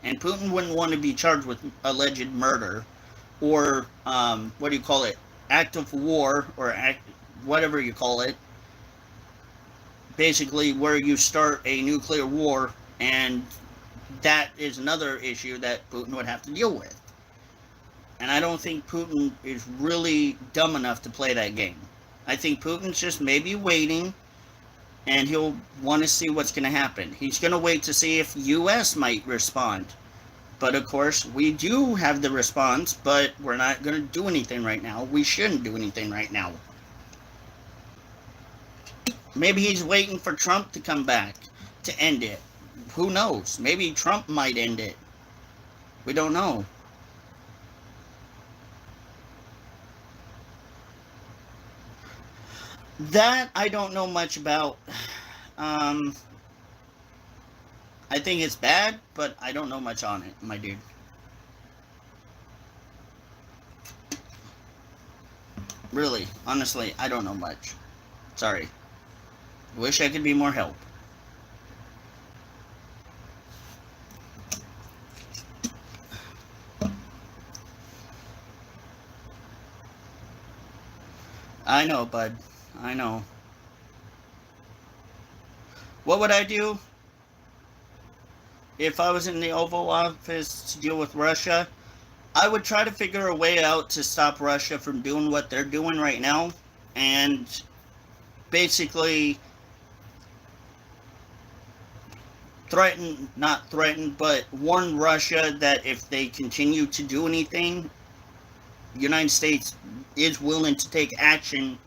And Putin wouldn't want to be charged with alleged murder or, what do you call it, act of war or whatever you call it. Basically, where you start a nuclear war, and that is another issue that Putin would have to deal with. And I don't think Putin is really dumb enough to play that game. I think Putin's just maybe waiting, and he'll want to see what's going to happen. He's going to wait to see if U.S. might respond. But of course, we do have the response, but we're not going to do anything right now. We shouldn't do anything right now. Maybe he's waiting for Trump to come back to end it. Who knows? Maybe Trump might end it. We don't know. That I don't know much about. I think it's bad, but I don't know much on it, my dude. Really, honestly, I don't know much. Sorry. Wish I could be more help. I know, bud. I know. What would I do if I was in the Oval Office to deal with Russia? I would try to figure a way out to stop Russia from doing what they're doing right now, and basically not threaten, but warn Russia that if they continue to do anything, the United States is willing to take action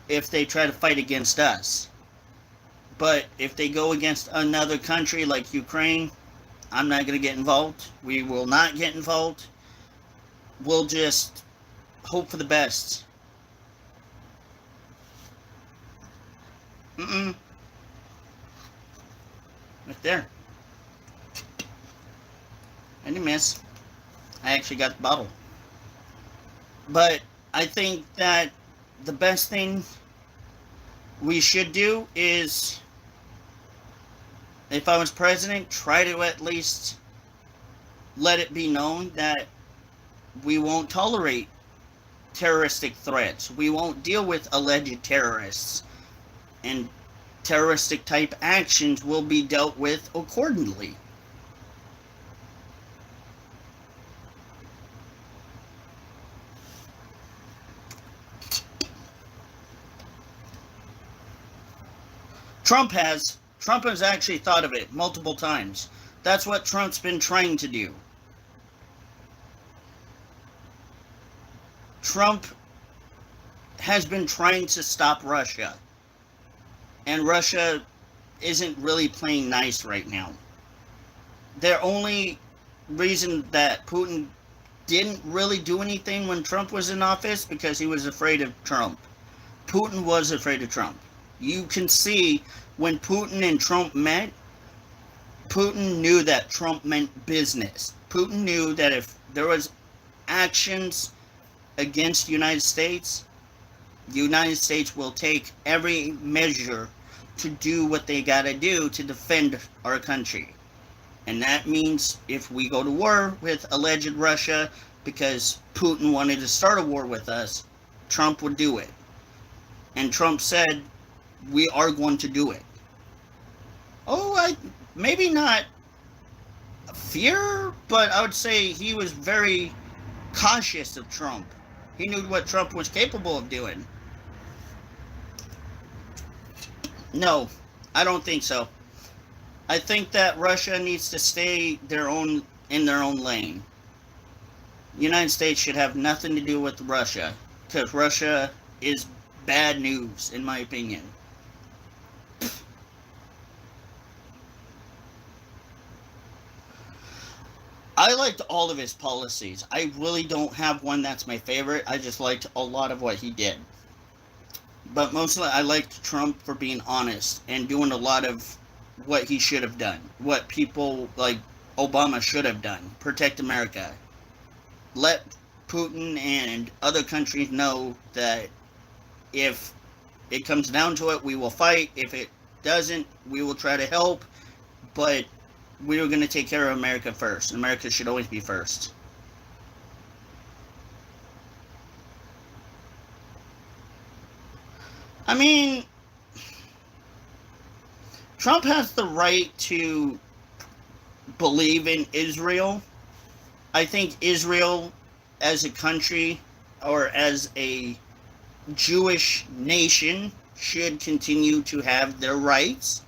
if they try to fight against us. But if they go against another country like Ukraine, I'm not going to get involved. We will not get involved. We'll just hope for the best. Right there. I didn't miss. I actually got the bottle. But I think that the best thing we should do is, if I was president, try to at least let it be known that we won't tolerate terroristic threats. We won't deal with alleged terrorists. And terroristic type actions will be dealt with accordingly. Trump has actually thought of it multiple times. That's what Trump's been trying to do. Trump has been trying to stop Russia. And Russia isn't really playing nice right now. The only reason that Putin didn't really do anything when Trump was in office because he was afraid of Trump. Putin was afraid of Trump. You can see when Putin and Trump met, Putin knew that Trump meant business. Putin knew that if there was actions against the United States will take every measure to do what they gotta do to defend our country. And that means if we go to war with alleged Russia because Putin wanted to start a war with us, Trump would do it. And Trump said, we are going to do it. Maybe not fear, but I would say he was very cautious of Trump. He knew what Trump was capable of doing. No, I don't think so. I think that Russia needs to stay in their own lane. The United States should have nothing to do with Russia, because Russia is bad news, in my opinion. I liked all of his policies. I really don't have one that's my favorite. I just liked a lot of what he did. But mostly I liked Trump for being honest and doing a lot of what he should have done. What people like Obama should have done. Protect America. Let Putin and other countries know that if it comes down to it, we will fight. If it doesn't, we will try to help. But we are going to take care of America first. America should always be first. I mean, Trump has the right to believe in Israel. I think Israel as a country or as a Jewish nation should continue to have their rights,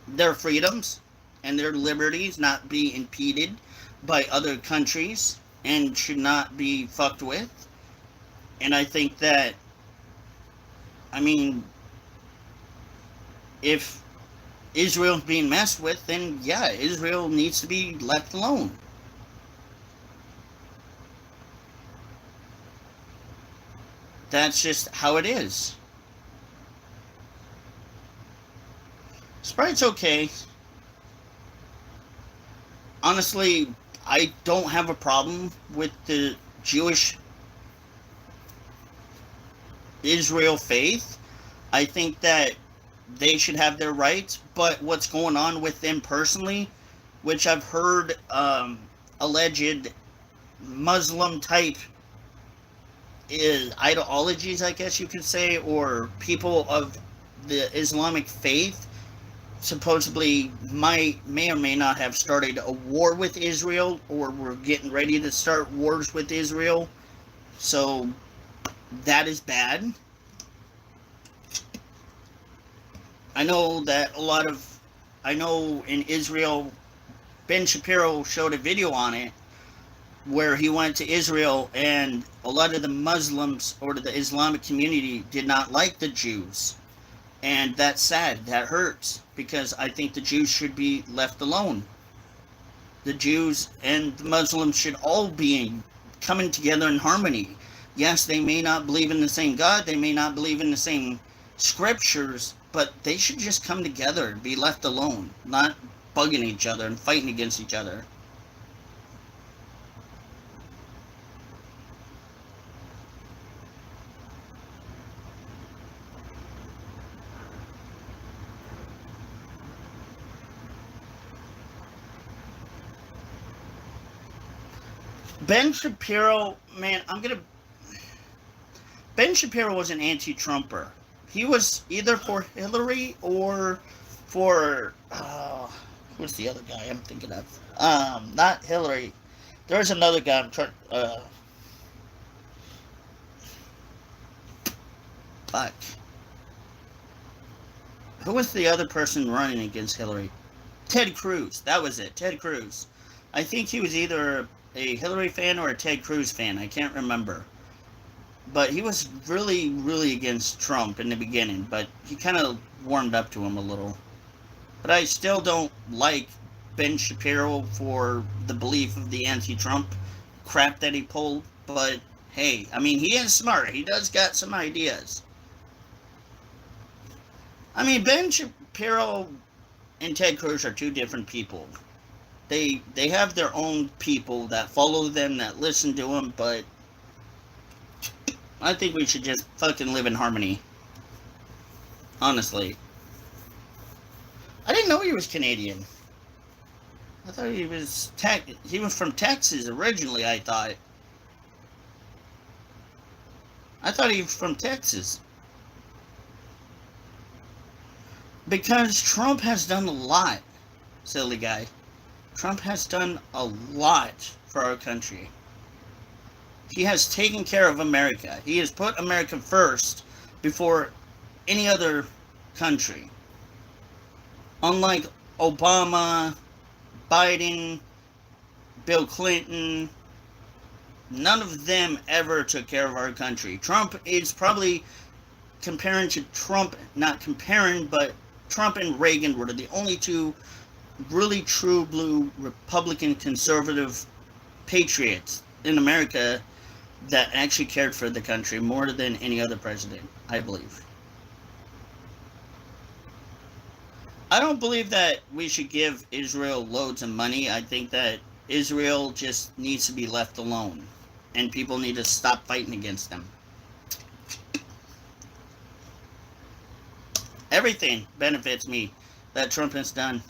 their freedoms, and their liberties not be impeded by other countries and should not be fucked with. And I think that, I mean, if Israel's being messed with, then yeah, Israel needs to be left alone. That's just how it is. Sprite's okay. Honestly, I don't have a problem with the Jewish Israel faith. I think that they should have their rights, but what's going on with them personally, which I've heard alleged Muslim type is ideologies, I guess you could say, or people of the Islamic faith supposedly may or may not have started a war with Israel or were getting ready to start wars with Israel. So that is bad. I know that I know in Israel, Ben Shapiro showed a video on it where he went to Israel and a lot of the Muslims or the Islamic community did not like the Jews. And that's sad. That hurts because I think the Jews should be left alone. The Jews and the Muslims should all be coming together in harmony. Yes, they may not believe in the same God, they may not believe in the same scriptures, but they should just come together and be left alone, not bugging each other and fighting against each other. Ben Shapiro, man, Ben Shapiro was an anti-Trumper. He was either for Hillary or for who's the other guy I'm thinking of? Not Hillary. There's another guy I'm trying. Fuck. Who was the other person running against Hillary? Ted Cruz. That was it. Ted Cruz. I think he was either a Hillary fan or a Ted Cruz fan. I can't remember. But he was really, really against Trump in the beginning, but he kind of warmed up to him a little. But I still don't like Ben Shapiro for the belief of the anti-Trump crap that he pulled. But hey, I mean, he is smart. He does got some ideas. I mean, Ben Shapiro and Ted Cruz are two different people. They have their own people that follow them, that listen to them, but I think we should just fucking live in harmony. Honestly. I didn't know he was Canadian. I thought he was from Texas originally, I thought. I thought he was from Texas. Because Trump has done a lot, silly guy. Trump has done a lot for our country. He has taken care of America. He has put America first before any other country. Unlike Obama, Biden, Bill Clinton, None of them ever took care of our country. Trump is probably comparing to Trump, not comparing, but Trump and Reagan were the only two really true blue Republican conservative patriots in America that actually cared for the country more than any other president, I believe. I don't believe that we should give Israel loads of money. I think that Israel just needs to be left alone, and people need to stop fighting against them. Everything benefits me that Trump has done.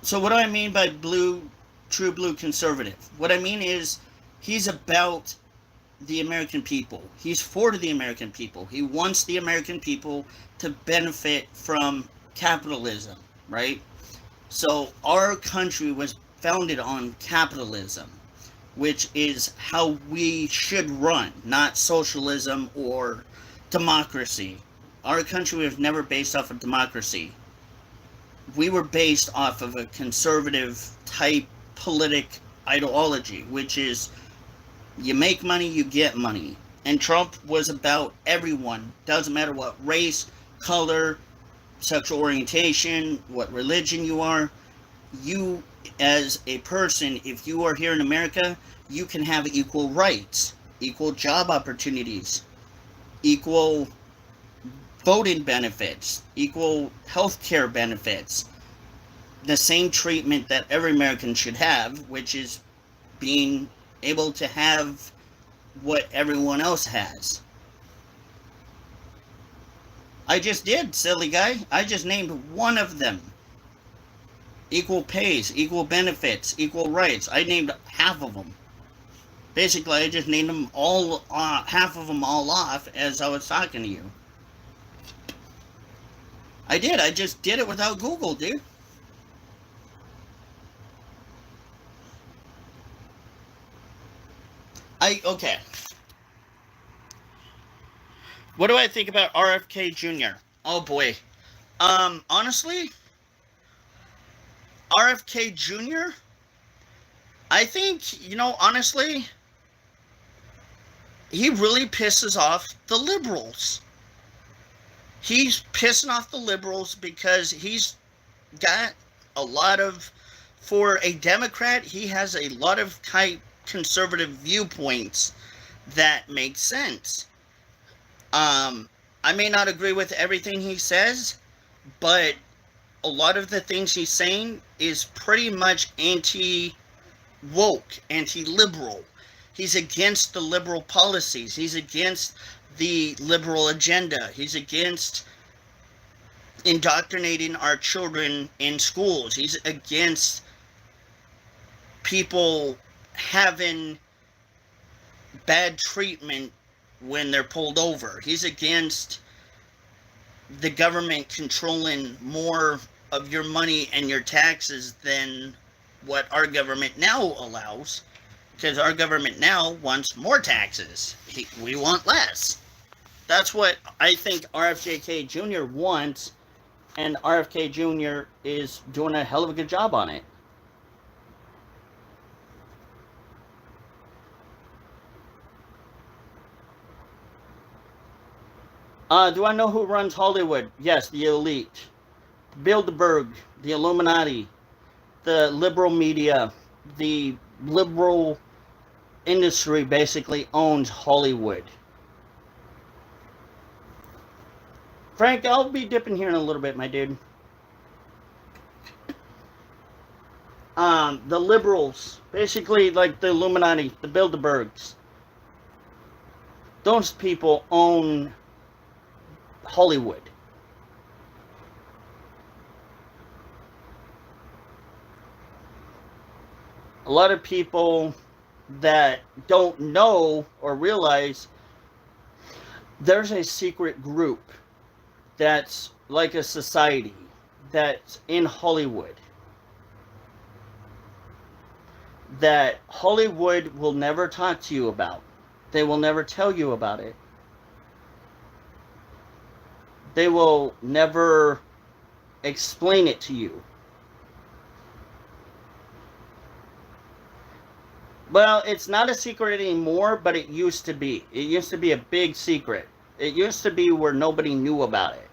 So what do I mean by true blue conservative? What I mean is he's about the American people. He's for the American people. He wants the American people to benefit from capitalism, right? So our country was founded on capitalism, which is how we should run, not socialism or democracy. Our country was never based off of democracy. We were based off of a conservative type politic ideology, which is you make money, you get money. And Trump was about everyone. Doesn't matter what race, color, sexual orientation, what religion you are. You, as a person, if you are here in America, you can have equal rights, equal job opportunities, equal voting benefits, equal health care benefits, the same treatment that every American should have, which is being able to have what everyone else has. I just did, silly guy. I just named one of them. Equal pays, equal benefits, equal rights. I named half of them. Basically, I just named them all, half of them all off as I was talking to you. I did. I just did it without Google, dude. Okay. What do I think about RFK Jr.? Oh boy. Honestly, RFK Jr., I think, honestly, he really pisses off the liberals. He's pissing off the liberals because he's got a lot of, for a Democrat, he has a lot of conservative viewpoints that make sense. I may not agree with everything he says, but a lot of the things he's saying is pretty much anti-woke, anti-liberal. He's against the liberal policies. He's against the liberal agenda. He's against indoctrinating our children in schools. He's against people having bad treatment when they're pulled over. He's against the government controlling more of your money and your taxes than what our government now allows, because our government now wants more taxes. We want less. That's what I think RFK Jr. wants, and RFK Jr. is doing a hell of a good job on it. Do I know who runs Hollywood? Yes, the elite. Bilderberg, the Illuminati, the liberal media, the liberal industry basically owns Hollywood. Frank, I'll be dipping here in a little bit, my dude. The liberals, basically like the Illuminati, the Bilderbergs, those people own Hollywood. A lot of people that don't know or realize there's a secret group that's like a society that's in Hollywood that Hollywood will never talk to you about. They will never tell you about it. They will never explain it to you. Well, it's not a secret anymore, but it used to be. It used to be a big secret. It used to be where nobody knew about it.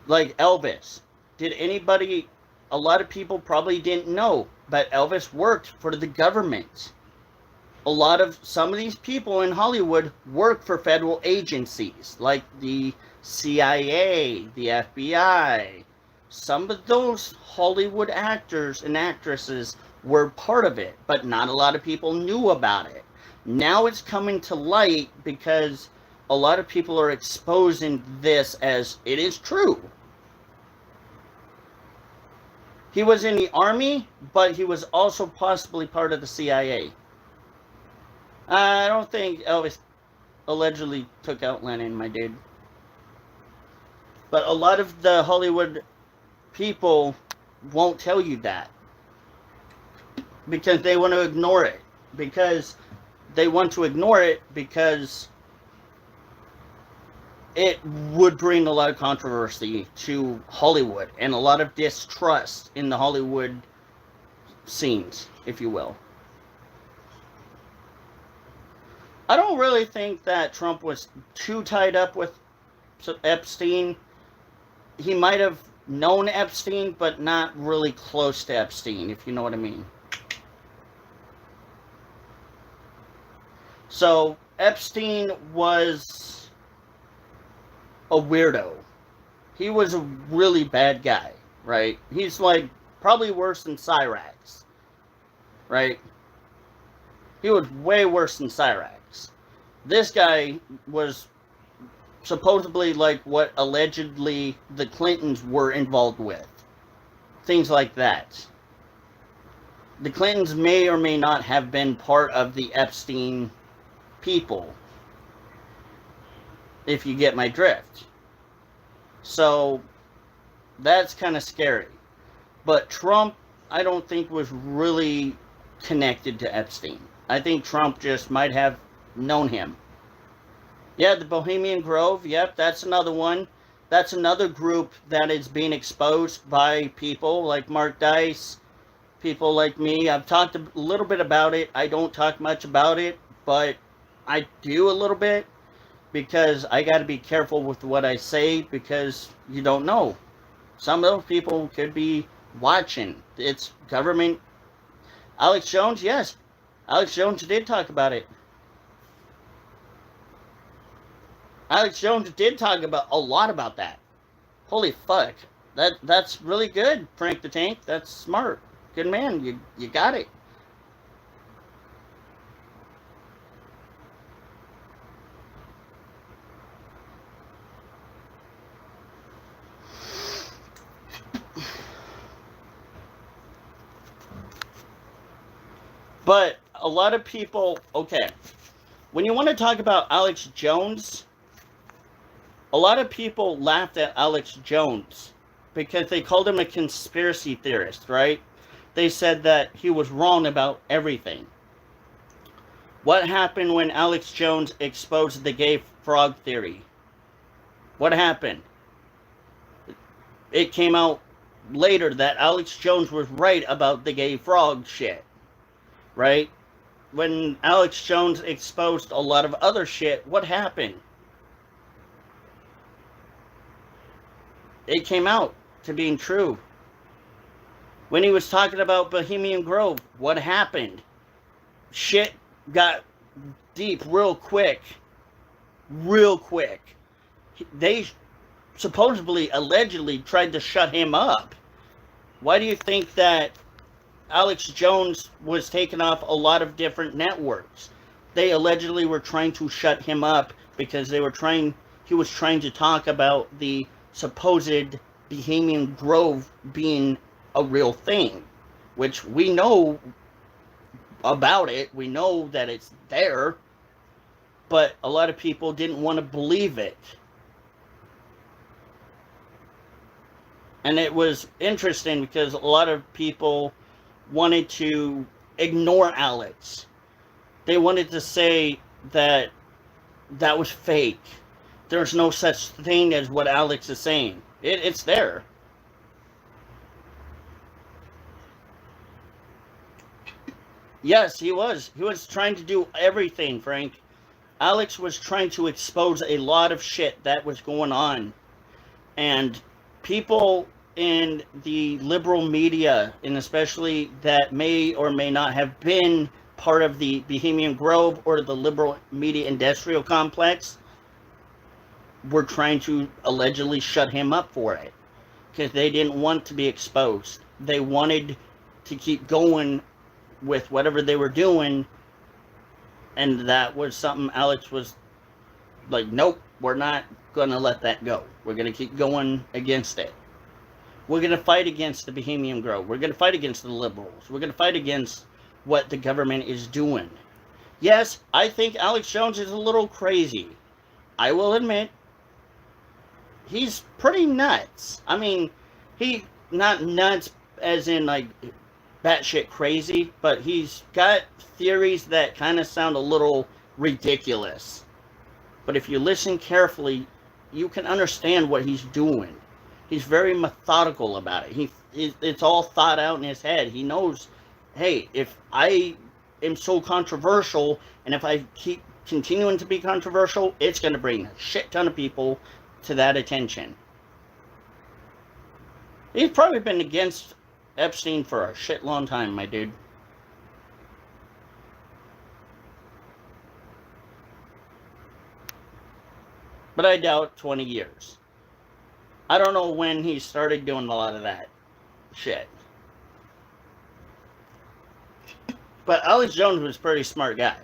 Like Elvis. Did anybody, a lot of people probably didn't know, but Elvis worked for the government. Some of these people in Hollywood work for federal agencies like the CIA, the FBI. Some of those Hollywood actors and actresses were part of it, but not a lot of people knew about it. Now it's coming to light because a lot of people are exposing this as it is true. He was in the army, but he was also possibly part of the CIA. I don't think Elvis allegedly took out Lennon, my dude. But a lot of the Hollywood people won't tell you that. Because they want to ignore it. Because it would bring a lot of controversy to Hollywood and a lot of distrust in the Hollywood scenes, if you will. I don't really think that Trump was too tied up with Epstein. He might have known Epstein, but not really close to Epstein, if you know what I mean. So, Epstein was a weirdo. He was a really bad guy, right? He's like probably worse than Cyrax, right? He was way worse than Cyrax. This guy was supposedly like what allegedly the Clintons were involved with. Things like that. The Clintons may or may not have been part of the Epstein people, if you get my drift. So, that's kind of scary. But Trump, I don't think was really connected to Epstein. I think Trump just might have known him. Yeah, the Bohemian Grove, yep, that's another one. That's another group that is being exposed by people like Mark Dice, people like me. I've talked a little bit about it. I don't talk much about it, but I do a little bit because I got to be careful with what I say because you don't know. Some of those people could be watching. It's government. Alex Jones, yes. Alex Jones did talk about it. Alex Jones did talk about a lot about that. Holy fuck. That's really good, Frank the Tank. That's smart. Good man. You got it. But a lot of people, okay, when you want to talk about Alex Jones, a lot of people laughed at Alex Jones because they called him a conspiracy theorist, right? They said that he was wrong about everything. What happened when Alex Jones exposed the gay frog theory? What happened? It came out later that Alex Jones was right about the gay frog shit, right? When Alex Jones exposed a lot of other shit, what happened? It came out to being true. When he was talking about Bohemian Grove, what happened? Shit got deep real quick. Real quick. They supposedly, allegedly tried to shut him up. Why do you think that Alex Jones was taken off a lot of different networks? They allegedly were trying to shut him up because he was trying to talk about the supposed Bohemian Grove being a real thing, which we know about it. We know that it's there, but a lot of people didn't want to believe it. And it was interesting because a lot of people wanted to ignore Alex. They wanted to say that that was fake. There's no such thing as what Alex is saying. It's there. Yes, he was. He was trying to do everything, Frank. Alex was trying to expose a lot of shit that was going on. And people in the liberal media, and especially that may or may not have been part of the Bohemian Grove or the liberal media industrial complex, were trying to allegedly shut him up for it because they didn't want to be exposed. They wanted to keep going with whatever they were doing, and that was something Alex was like, nope, we're not going to let that go. We're going to keep going against it. We're going to fight against the Bohemian Grove. We're going to fight against the liberals. We're going to fight against what the government is doing. Yes, I think Alex Jones is a little crazy. I will admit, he's pretty nuts. I mean, he not nuts as in like batshit crazy, but he's got theories that kind of sound a little ridiculous. But if you listen carefully, you can understand what he's doing. He's very methodical about it. It's all thought out in his head. He knows, hey, if I am so controversial, and if I keep continuing to be controversial, it's going to bring a shit ton of people to that attention. He's probably been against Epstein for a shit long time, my dude. But I doubt 20 years. I don't know when he started doing a lot of that shit. But Alex Jones was a pretty smart guy.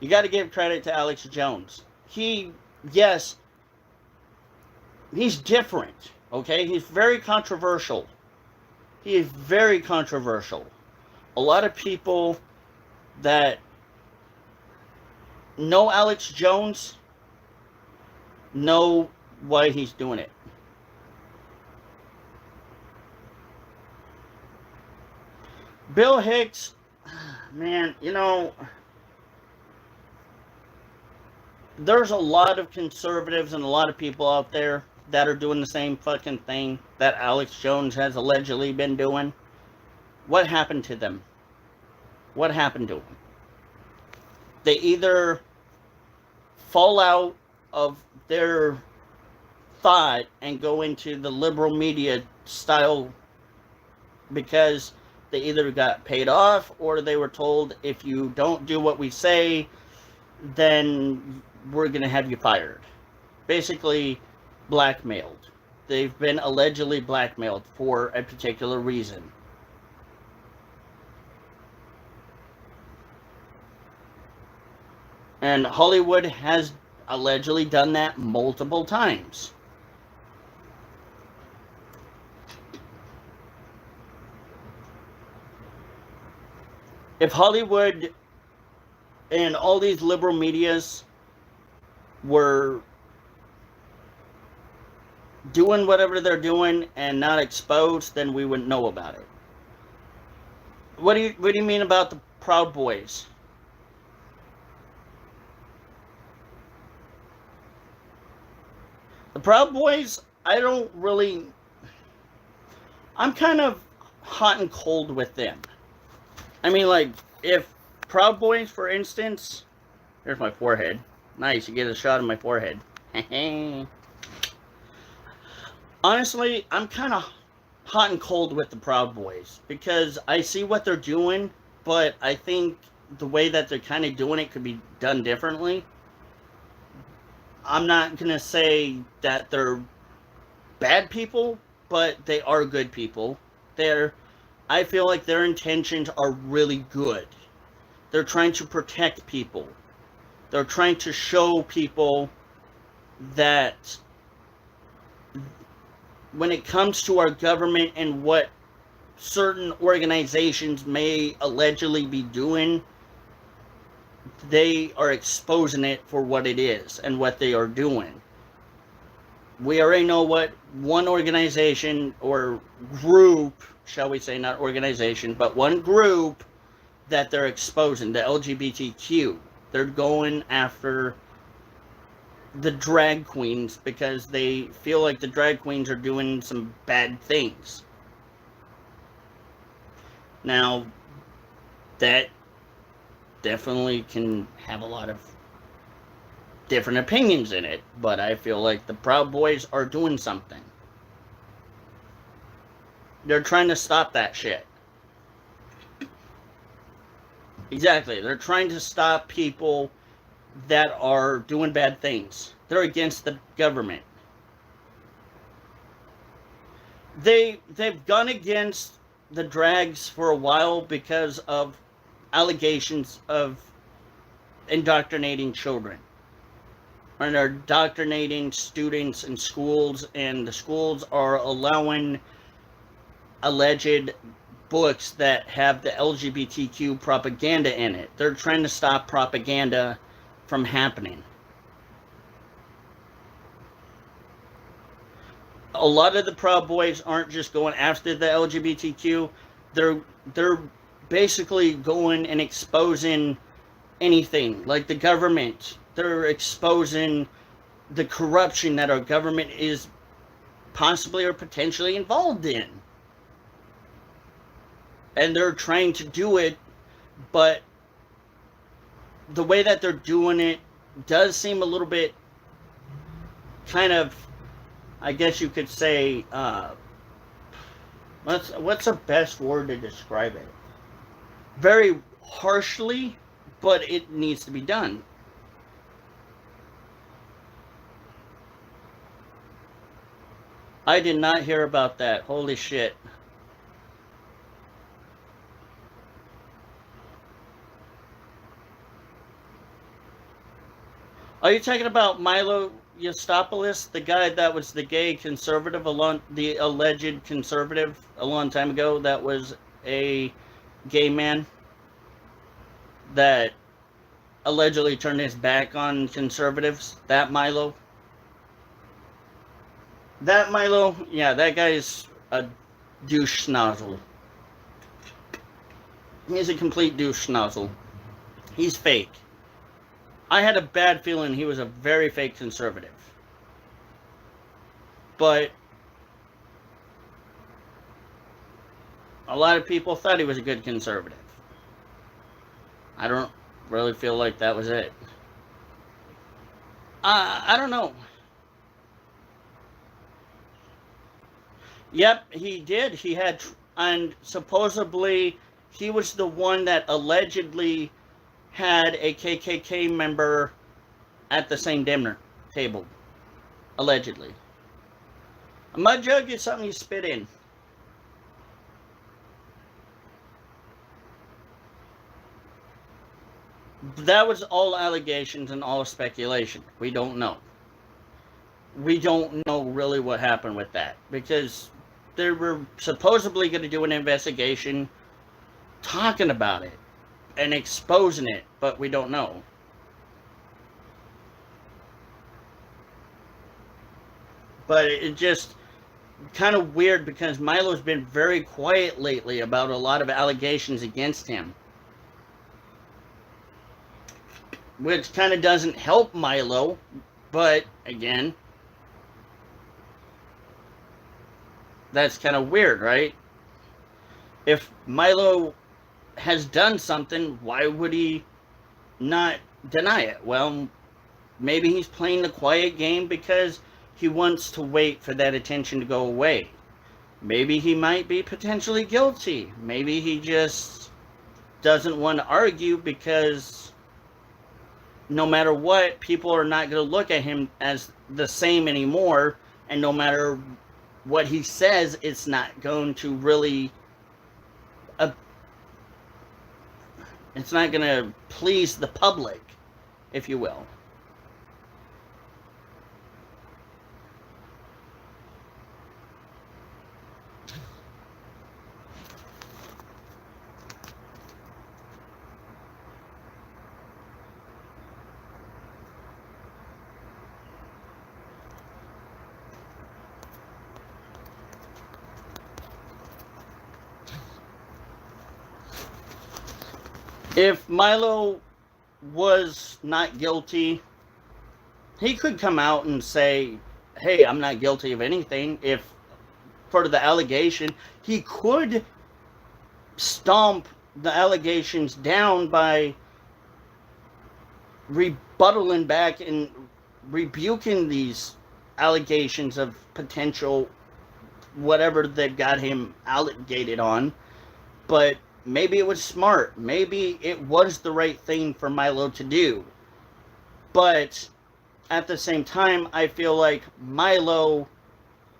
You got to give credit to Alex Jones. Yes, he's different, okay? He's very controversial. He is very controversial. A lot of people that know Alex Jones know why he's doing it. Bill Hicks, man, you know, there's a lot of conservatives and a lot of people out there that are doing the same fucking thing that Alex Jones has allegedly been doing. What happened to them? What happened to them? They either fall out of their thought and go into the liberal media style because they either got paid off or they were told, if you don't do what we say, then we're going to have you fired. Basically, blackmailed. They've been allegedly blackmailed for a particular reason. And Hollywood has allegedly done that multiple times. If Hollywood and all these liberal medias were doing whatever they're doing and not exposed, then we wouldn't know about it. What do you mean about the Proud Boys? The Proud Boys, I'm kind of hot and cold with them. I mean, like, if Proud Boys, for instance, here's my forehead. Nice, you get a shot of my forehead. Honestly, I'm kind of hot and cold with the Proud Boys because I see what they're doing, but I think the way that they're kind of doing it could be done differently. I'm not going to say that they're bad people, but they are good people. I feel like their intentions are really good. They're trying to protect people. They're trying to show people that when it comes to our government and what certain organizations may allegedly be doing, they are exposing it for what it is and what they are doing. We already know what one organization or group, shall we say, not organization, but one group that they're exposing, the LGBTQ. They're going after the drag queens because they feel like the drag queens are doing some bad things. Now, that definitely can have a lot of different opinions in it, but I feel like the Proud Boys are doing something. They're trying to stop that shit. Exactly. They're trying to stop people that are doing bad things. They're against the government. They've gone against the drags for a while because of allegations of indoctrinating children. And they're indoctrinating students in schools, and the schools are allowing alleged books that have the LGBTQ propaganda in it. They're trying to stop propaganda from happening. A lot of the Proud Boys aren't just going after the LGBTQ. They're basically going and exposing anything, like the government. They're exposing the corruption that our government is possibly or potentially involved in. And they're trying to do it, but the way that they're doing it does seem a little bit kind of, I guess you could say, what's the best word to describe it? Very harshly, but it needs to be done. I did not hear about that. Holy shit. Are you talking about Milo Yiannopoulos, the guy that was the gay conservative, the alleged conservative a long time ago that was a gay man that allegedly turned his back on conservatives? That Milo? That Milo? Yeah, that guy's a douche schnozzle. He's a complete douche schnozzle. He's fake. I had a bad feeling he was a very fake conservative. But a lot of people thought he was a good conservative. I don't really feel like that was it. I don't know. Yep, he did. He had, and supposedly he was the one that allegedly had a KKK member at the same dinner table. Allegedly. A mud jug is something you spit in. That was all allegations and all speculation. We don't know. We don't know really what happened with that, because they were supposedly going to do an investigation talking about it and exposing it, but we don't know. But it just kind of weird because Milo's been very quiet lately about a lot of allegations against him, which kind of doesn't help Milo. But again, that's kind of weird, right? If Milo has done something, why would he not deny it? Well, maybe he's playing the quiet game because he wants to wait for that attention to go away. Maybe he might be potentially guilty. Maybe he just doesn't want to argue because no matter what, people are not going to look at him as the same anymore, and no matter what he says, it's not going to really it's not going to please the public, if you will. If Milo was not guilty, he could come out and say, hey, I'm not guilty of anything. If for the allegation, he could stomp the allegations down by rebuttaling back and rebuking these allegations of potential whatever they've got him allegated on. But maybe it was smart. Maybe it was the right thing for Milo to do. But at the same time, I feel like Milo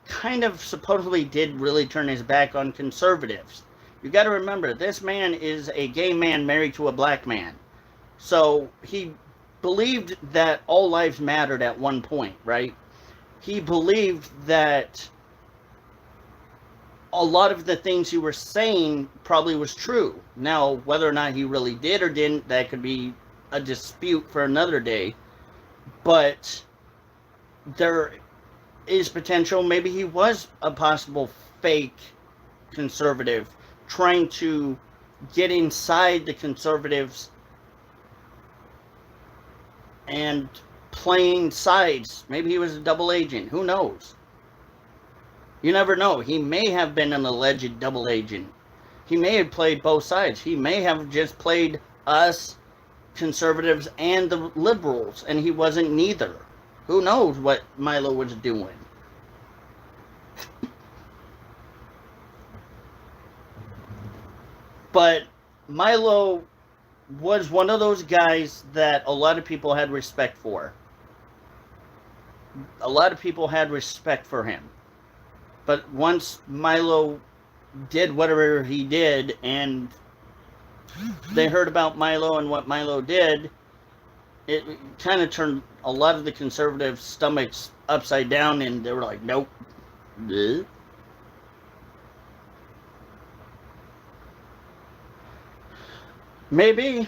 kind of supposedly did really turn his back on conservatives. You got to remember, this man is a gay man married to a black man. So he believed that all lives mattered at one point, right? He believed that a lot of the things he was saying probably was true. Now, whether or not he really did or didn't, that could be a dispute for another day. But there is potential. Maybe he was a possible fake conservative trying to get inside the conservatives and playing sides. Maybe he was a double agent. Who knows? You never know. He may have been an alleged double agent. He may have played both sides. He may have just played us conservatives and the liberals, and he wasn't neither. Who knows what Milo was doing? But Milo was one of those guys that a lot of people had respect for. A lot of people had respect for him. But once Milo did whatever he did, and they heard about Milo and what Milo did, it kind of turned a lot of the conservative stomachs upside down, and they were like, nope. Bleh. Maybe.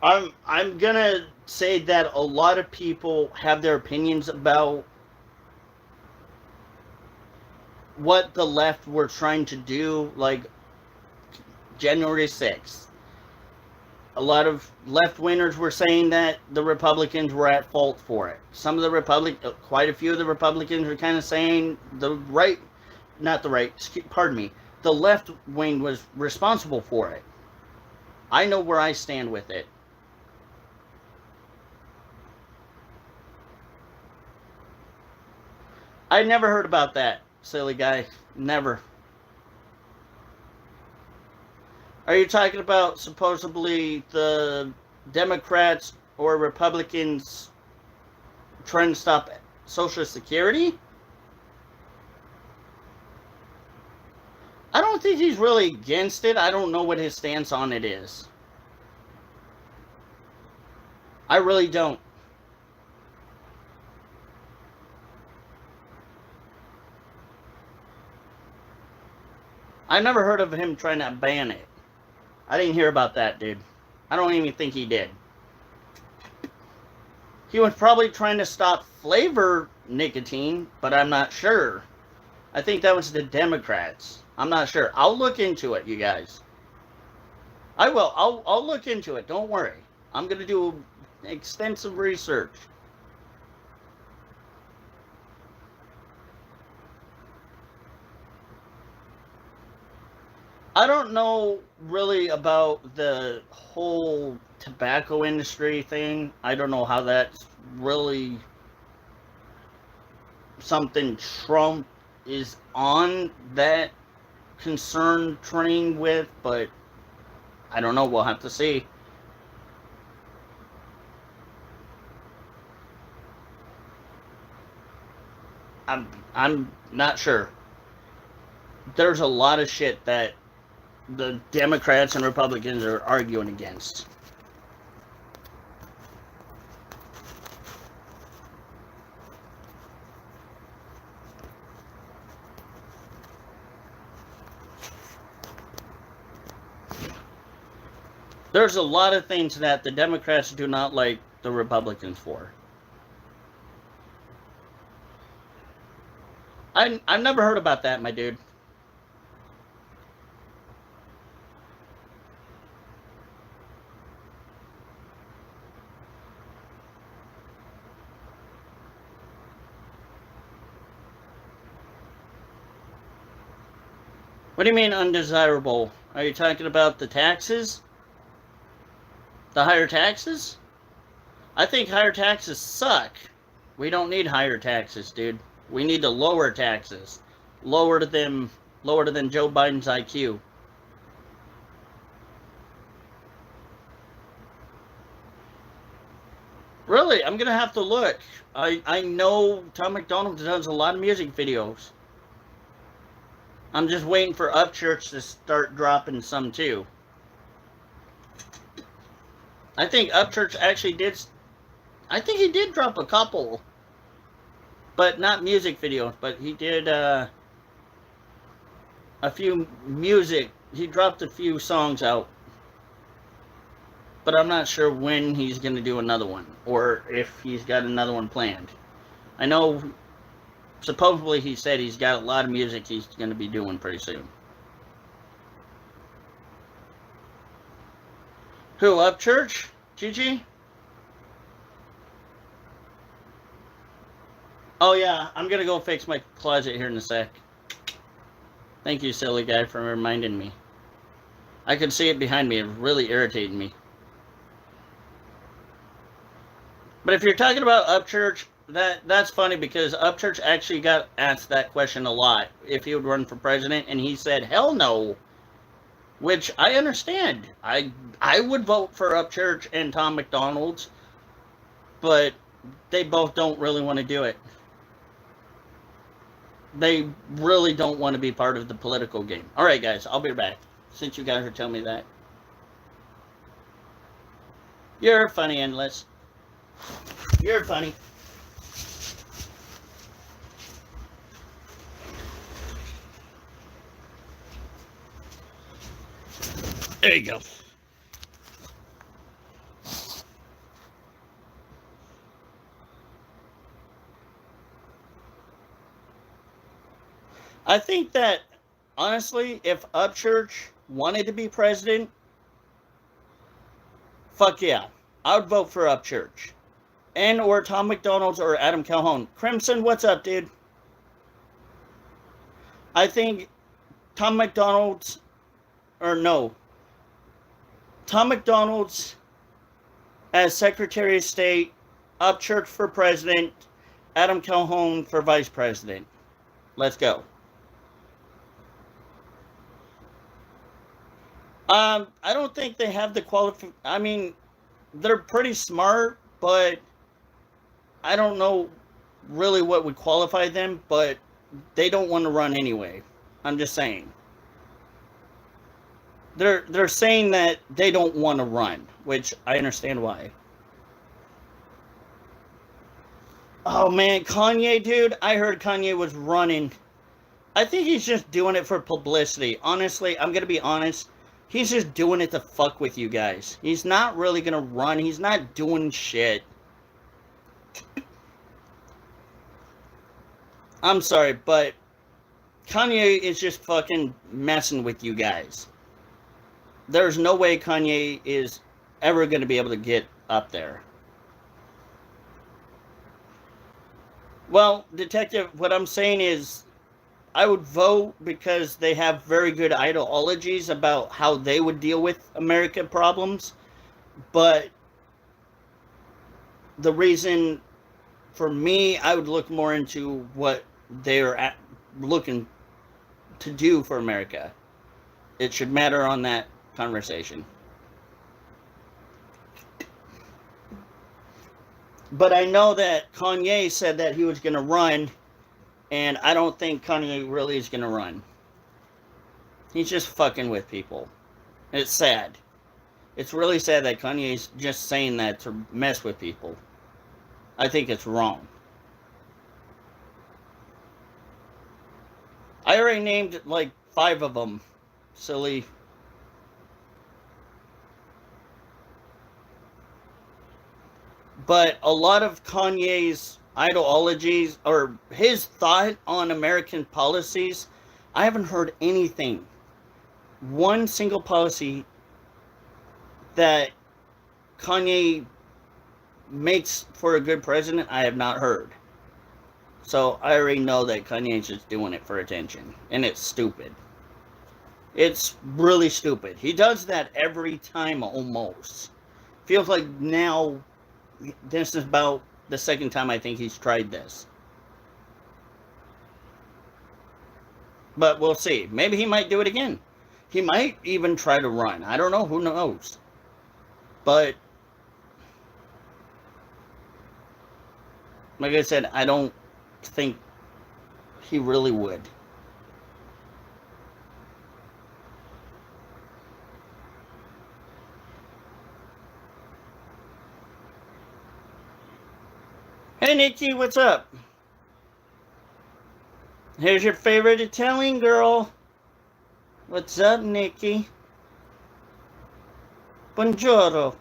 I'm gonna say that a lot of people have their opinions about what the left were trying to do, like January 6th. A lot of left-wingers were saying that the Republicans were at fault for it. Some of the quite a few of the Republicans were kind of saying the left wing was responsible for it. I know where I stand with it. I never heard about that, silly guy. Never. Are you talking about supposedly the Democrats or Republicans trying to stop Social Security? I don't think he's really against it. I don't know what his stance on it is. I really don't. I never heard of him trying to ban it. I didn't hear about that, dude. I don't even think he did. He was probably trying to stop flavor nicotine, but I'm not sure. I think that was the Democrats. I'm not sure. I'll look into it, you guys. I will. I'll look into it. Don't worry. I'm going to do extensive research. I don't know really about the whole tobacco industry thing. I don't know how that's really something Trump is on that concern train with, but I don't know. We'll have to see. I'm not sure. There's a lot of shit that the Democrats and Republicans are arguing against. There's a lot of things that the Democrats do not like the Republicans for. I've never heard about that, my dude. What do you mean undesirable? Are you talking about the taxes? The higher taxes? I think higher taxes suck. We don't need higher taxes, dude. We need to lower taxes. Lower than Joe Biden's IQ. Really, I'm gonna have to look. I know Tom McDonald does a lot of music videos. I'm just waiting for Upchurch to start dropping some too. I think Upchurch actually did. I think he did drop a couple, but not music videos. But he did a few music. He dropped a few songs out, but I'm not sure when he's going to do another one or if he's got another one planned. I know supposedly he said he's got a lot of music he's going to be doing pretty soon. Who, Upchurch? Gigi? Oh yeah, I'm going to go fix my closet here in a sec. Thank you, silly guy, for reminding me. I could see it behind me. It was really irritating me. But if you're talking about Upchurch, that's funny because Upchurch actually got asked that question a lot if he would run for president, and he said, hell no. Which I understand. I would vote for Upchurch and Tom McDonald's, but they both don't really want to do it. They really don't want to be part of the political game. Alright guys, I'll be back, since you guys are telling me that. You're funny, Endless. You're funny. There you go. I think that, honestly, if Upchurch wanted to be president, fuck yeah. I would vote for Upchurch. And or Tom McDonald's or Adam Calhoun. Crimson, what's up, dude? I think Tom McDonald's, or no, Tom McDonald's as Secretary of State, Upchurch for president, Adam Calhoun for vice president. Let's go. I don't think they have the I mean, they're pretty smart, but I don't know really what would qualify them, but they don't want to run anyway. I'm just saying. They're saying that they don't want to run, which I understand why. Oh man, Kanye, dude, I heard Kanye was running. I think he's just doing it for publicity. Honestly, I'm going to be honest. He's just doing it to fuck with you guys. He's not really going to run. He's not doing shit. I'm sorry, but Kanye is just fucking messing with you guys. There's no way Kanye is ever going to be able to get up there. Well, Detective, what I'm saying is I would vote because they have very good ideologies about how they would deal with American problems. But the reason for me, I would look more into what they're looking to do for America. It should matter on that conversation. But I know that Kanye said that he was going to run, and I don't think Kanye really is going to run. He's just fucking with people. It's sad. It's really sad that Kanye's just saying that to mess with people. I think it's wrong. I already named like 5 of them. Silly. But a lot of Kanye's ideologies or his thought on American policies, I haven't heard anything. One single policy that Kanye makes for a good president, I have not heard. So I already know that Kanye's just doing it for attention. And it's stupid. It's really stupid. He does that every time almost. Feels like now this is about the second time I think he's tried this. But we'll see. Maybe he might do it again. He might even try to run. I don't know. Who knows? But like I said, I don't think he really would. Hey, Nikki, what's up? Here's your favorite Italian girl. What's up, Nikki? Buongiorno.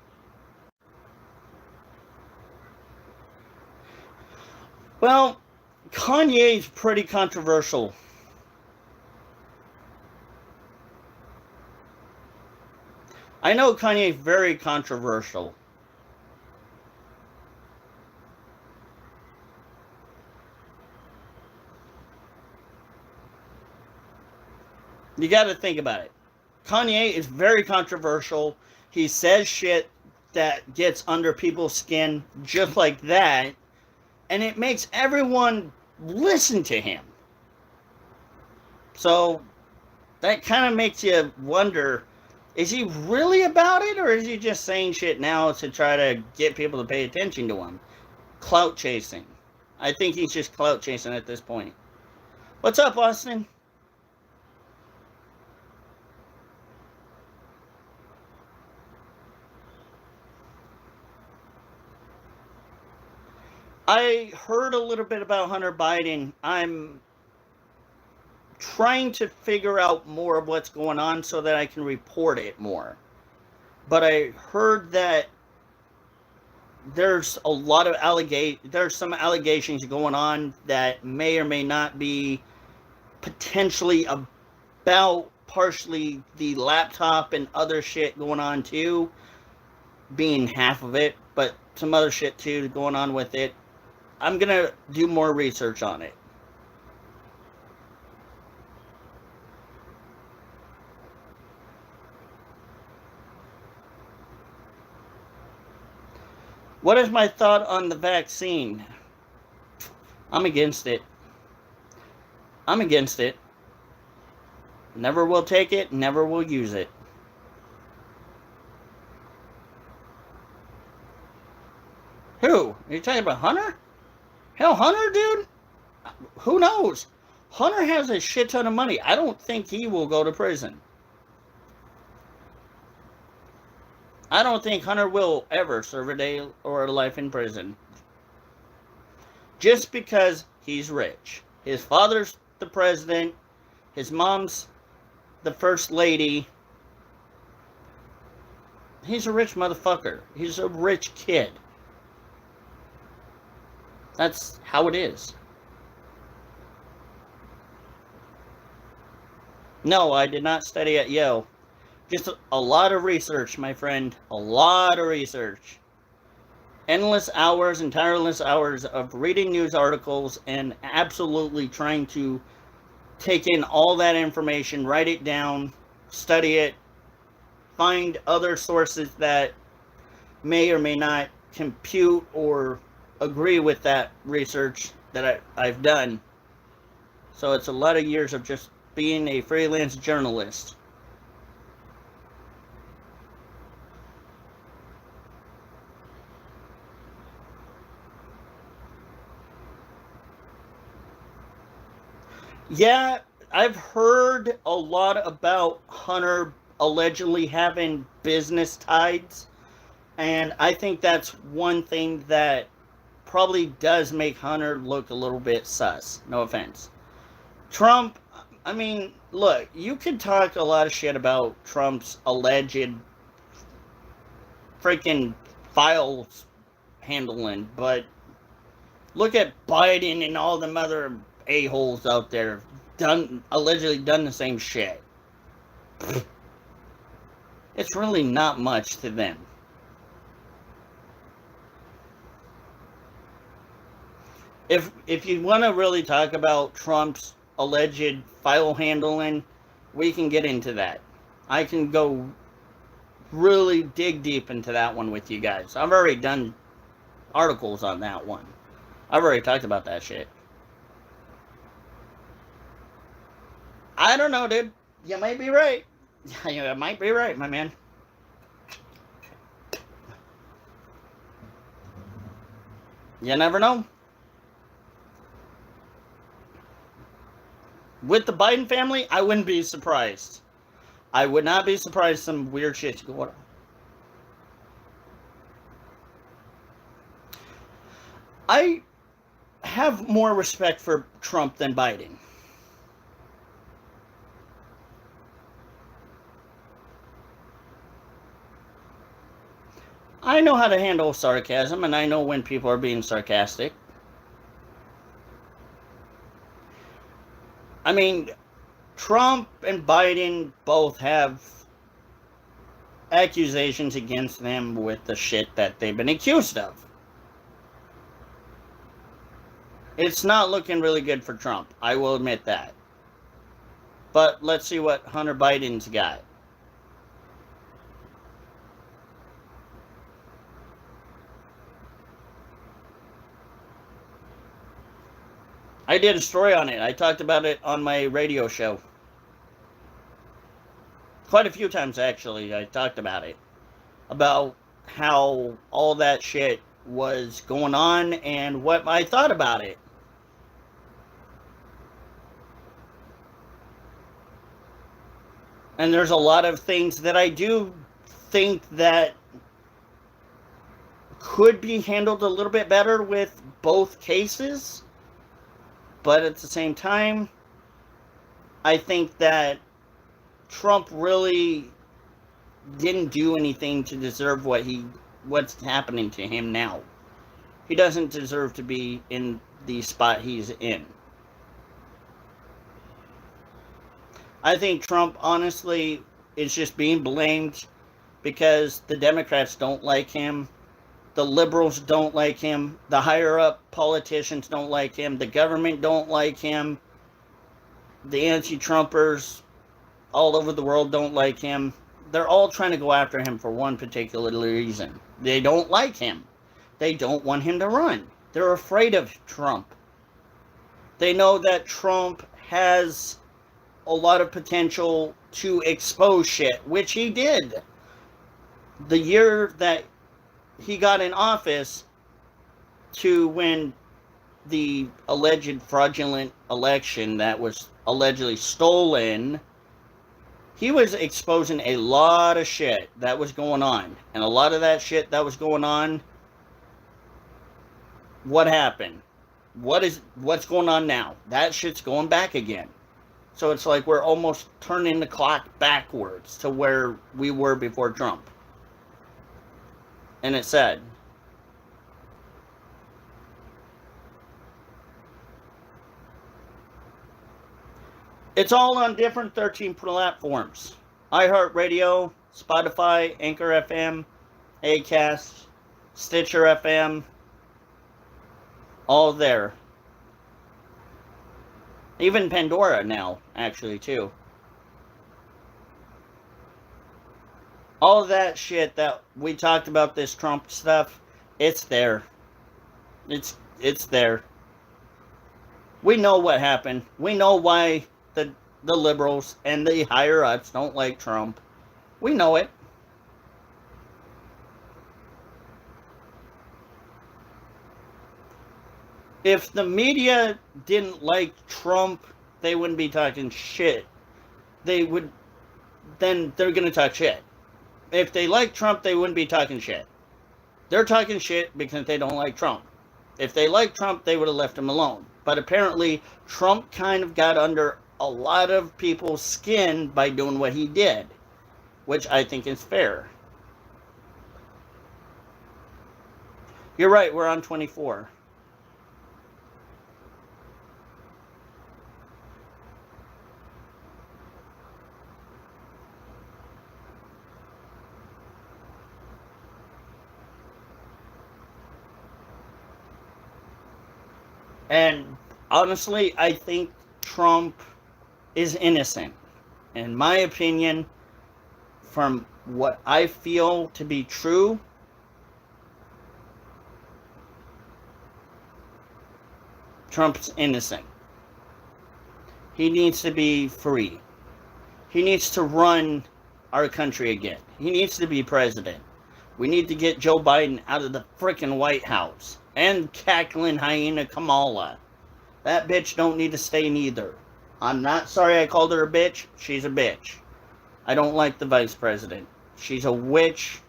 Well, Kanye's pretty controversial. I know Kanye's very controversial. You got to think about it. Kanye is very controversial. He says shit that gets under people's skin just like that, and it makes everyone listen to him. So that kind of makes you wonder, is he really about it, or is he just saying shit now to try to get people to pay attention to him? Clout chasing. I think he's just clout chasing at this point. What's up, Austin? I heard a little bit about Hunter Biden. I'm trying to figure out more of what's going on so that I can report it more. But I heard that there's a lot of there's some allegations going on that may or may not be potentially about partially the laptop and other shit going on too, being half of it, but some other shit too going on with it. I'm gonna do more research on it. What is my thought on the vaccine? I'm against it. I'm against it. Never will take it, never will use it. Who? Are you talking about Hunter? Hell, Hunter, dude? Who knows? Hunter has a shit ton of money. I don't think he will go to prison. I don't think Hunter will ever serve a day or a life in prison. Just because he's rich. His father's the president. His mom's the first lady. He's a rich motherfucker. He's a rich kid. That's how it is. No, I did not study at Yale. Just a lot of research, my friend. A lot of research. Endless hours and tireless hours of reading news articles and absolutely trying to take in all that information, write it down, study it, find other sources that may or may not compute or agree with that research that I've done. So it's a lot of years of just being a freelance journalist. Yeah, I've heard a lot about Hunter allegedly having business ties, and I think that's one thing that probably does make Hunter look a little bit sus. No offense. Trump, I mean, look, you can talk a lot of shit about Trump's alleged freaking files handling, but look at Biden and all them other a-holes out there allegedly done the same shit. It's really not much to them. If you want to really talk about Trump's alleged file handling, we can get into that. I can go really dig deep into that one with you guys. I've already done articles on that one. I've already talked about that shit. I don't know, dude. You might be right. You might be right, my man. You never know. With the Biden family, I wouldn't be surprised. I would not be surprised some weird shit's going on. I have more respect for Trump than Biden. I know how to handle sarcasm, and I know when people are being sarcastic. I mean, Trump and Biden both have accusations against them with the shit that they've been accused of. It's not looking really good for Trump. I will admit that. But let's see what Hunter Biden's got. I did a story on it. I talked about it on my radio show. Quite a few times, actually, I talked about it. About how all that shit was going on and what I thought about it. And there's a lot of things that I do think that could be handled a little bit better with both cases. But at the same time, I think that Trump really didn't do anything to deserve what's happening to him now. He doesn't deserve to be in the spot he's in. I think Trump, honestly, is just being blamed because the Democrats don't like him. The liberals don't like him. The higher-up politicians don't like him. The government don't like him. The anti-Trumpers all over the world don't like him. They're all trying to go after him for one particular reason. They don't like him. They don't want him to run. They're afraid of Trump. They know that Trump has a lot of potential to expose shit, which he did. The year that he got in office to when the alleged fraudulent election that was allegedly stolen, he was exposing a lot of shit that was going on. And a lot of that shit that was going on, what happened? What's going on now? That shit's going back again. So it's like we're almost turning the clock backwards to where we were before Trump. And it's sad. It's all on different 13 platforms. iHeartRadio, Spotify, Anchor FM, Acast, Stitcher FM. All there. Even Pandora now, actually, too. All that shit that we talked about, this Trump stuff, it's there. It's there. We know what happened. We know why the liberals and the higher-ups don't like Trump. We know it. If the media didn't like Trump, they wouldn't be talking shit. Then they're going to talk shit. If they like Trump, they wouldn't be talking shit. They're talking shit because they don't like Trump. If they like Trump, they would have left him alone. But apparently, Trump kind of got under a lot of people's skin by doing what he did, which I think is fair. You're right, we're on 24. And honestly, I think Trump is innocent. In my opinion, from what I feel to be true, Trump's innocent. He needs to be free. He needs to run our country again. He needs to be president. We need to get Joe Biden out of the frickin' White House. And cackling hyena Kamala. That bitch don't need to stay neither. I'm not sorry I called her a bitch. She's a bitch. I don't like the vice president. She's a witch.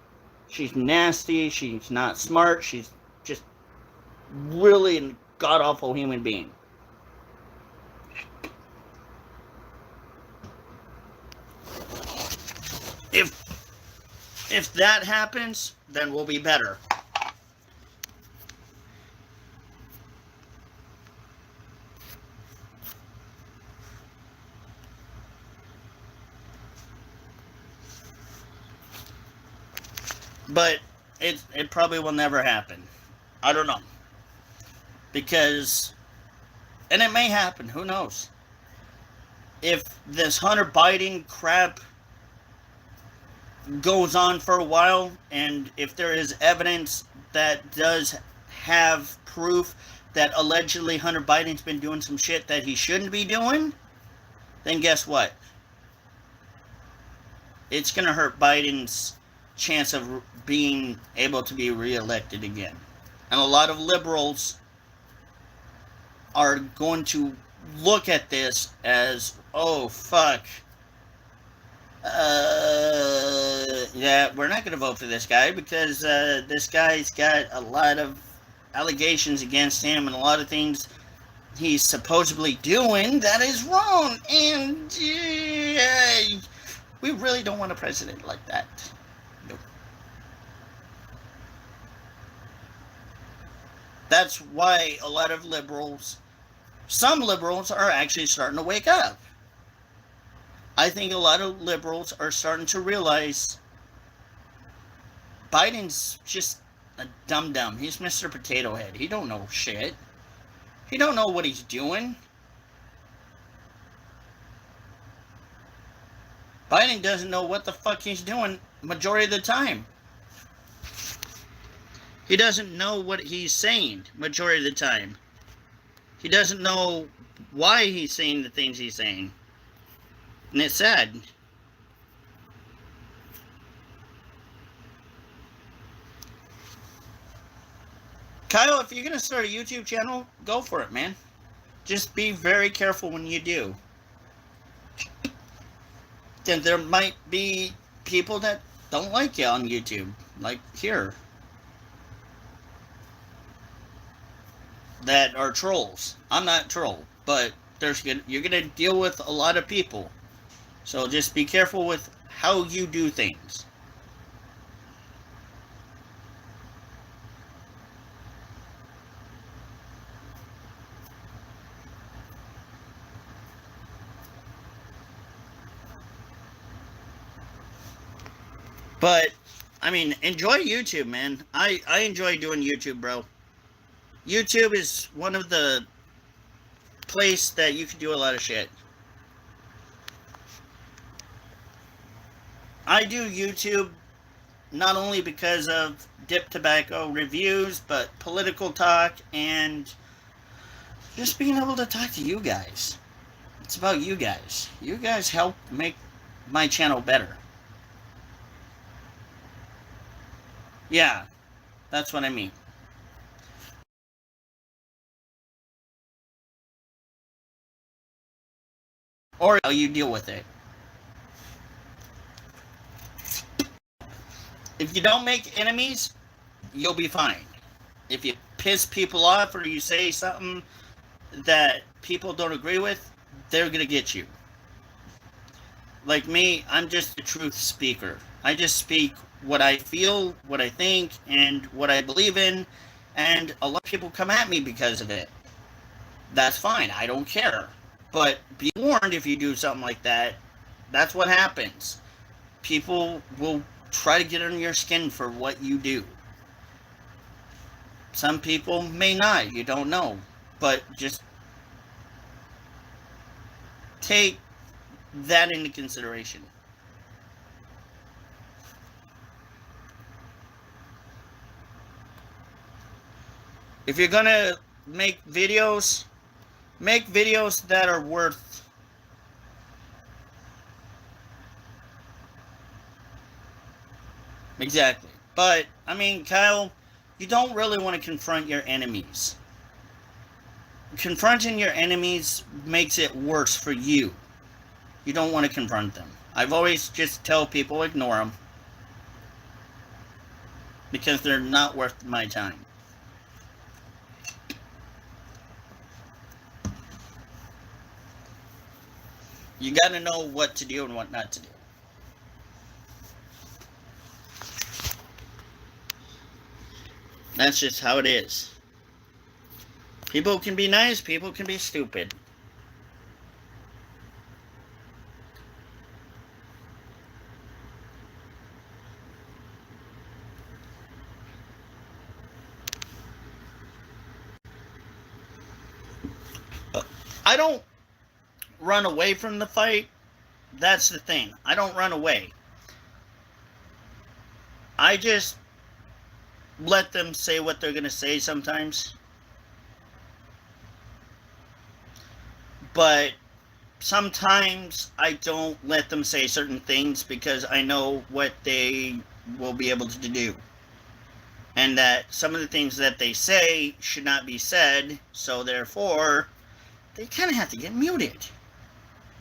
She's nasty. She's not smart. She's just really a god-awful human being. If that happens, then we'll be better. But it probably will never happen. I don't know. Because, and it may happen, who knows? If this Hunter Biden crap goes on for a while, and if there is evidence that does have proof that allegedly Hunter Biden's been doing some shit that he shouldn't be doing, then guess what? It's going to hurt Biden's chance of being able to be reelected again. And a lot of liberals are going to look at this as, oh, fuck. Yeah, we're not going to vote for this guy because this guy's got a lot of allegations against him and a lot of things he's supposedly doing that is wrong. And we really don't want a president like that. Nope. That's why a lot of liberals, some liberals are actually starting to wake up. I think a lot of liberals are starting to realize Biden's just a dum-dum. He's Mr. Potato Head. He don't know shit. He don't know what he's doing. Biden doesn't know what the fuck he's doing majority of the time. He doesn't know what he's saying majority of the time. He doesn't know why he's saying the things he's saying. And it's sad. Kyle, if you're going to start a YouTube channel, go for it, man. Just be very careful when you do. Then there might be people that don't like you on YouTube, like here, that are trolls. I'm not a troll, but you're going to deal with a lot of people. So just be careful with how you do things. But, I mean, enjoy YouTube, man. I enjoy doing YouTube, bro. YouTube is one of the places that you can do a lot of shit. I do YouTube not only because of dip tobacco reviews, but political talk and just being able to talk to you guys. It's about you guys. You guys help make my channel better. Yeah, that's what I mean. Or how you deal with it. If you don't make enemies, you'll be fine. If you piss people off or you say something that people don't agree with, they're going to get you. Like me, I'm just a truth speaker. I just speak what I feel, what I think, and what I believe in, and a lot of people come at me because of it. That's fine. I don't care. But be warned, if you do something like that, that's what happens. People will try to get under your skin for what you do. Some people may not, you don't know. But just take that into consideration. If you're gonna make videos that are worth. Exactly. But, I mean, Kyle, you don't really want to confront your enemies. Confronting your enemies makes it worse for you. You don't want to confront them. I've always just tell people ignore them. Because they're not worth my time. You gotta know what to do and what not to do. That's just how it is. People can be nice, people can be stupid. I don't run away from the fight. That's the thing. I don't run away. I just let them say what they're going to say sometimes. But sometimes I don't let them say certain things because I know what they will be able to do. And that some of the things that they say should not be said, so therefore, they kind of have to get muted.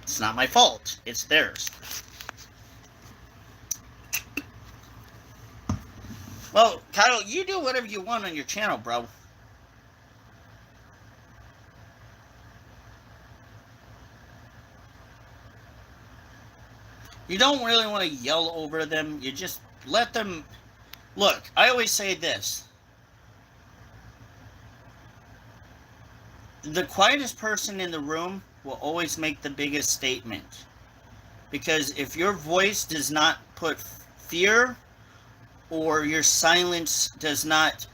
It's not my fault. It's theirs. Well, Kyle, you do whatever you want on your channel, bro. You don't really want to yell over them. You just let them... Look, I always say this. The quietest person in the room will always make the biggest statement. Because if your voice does not put fear or your silence does not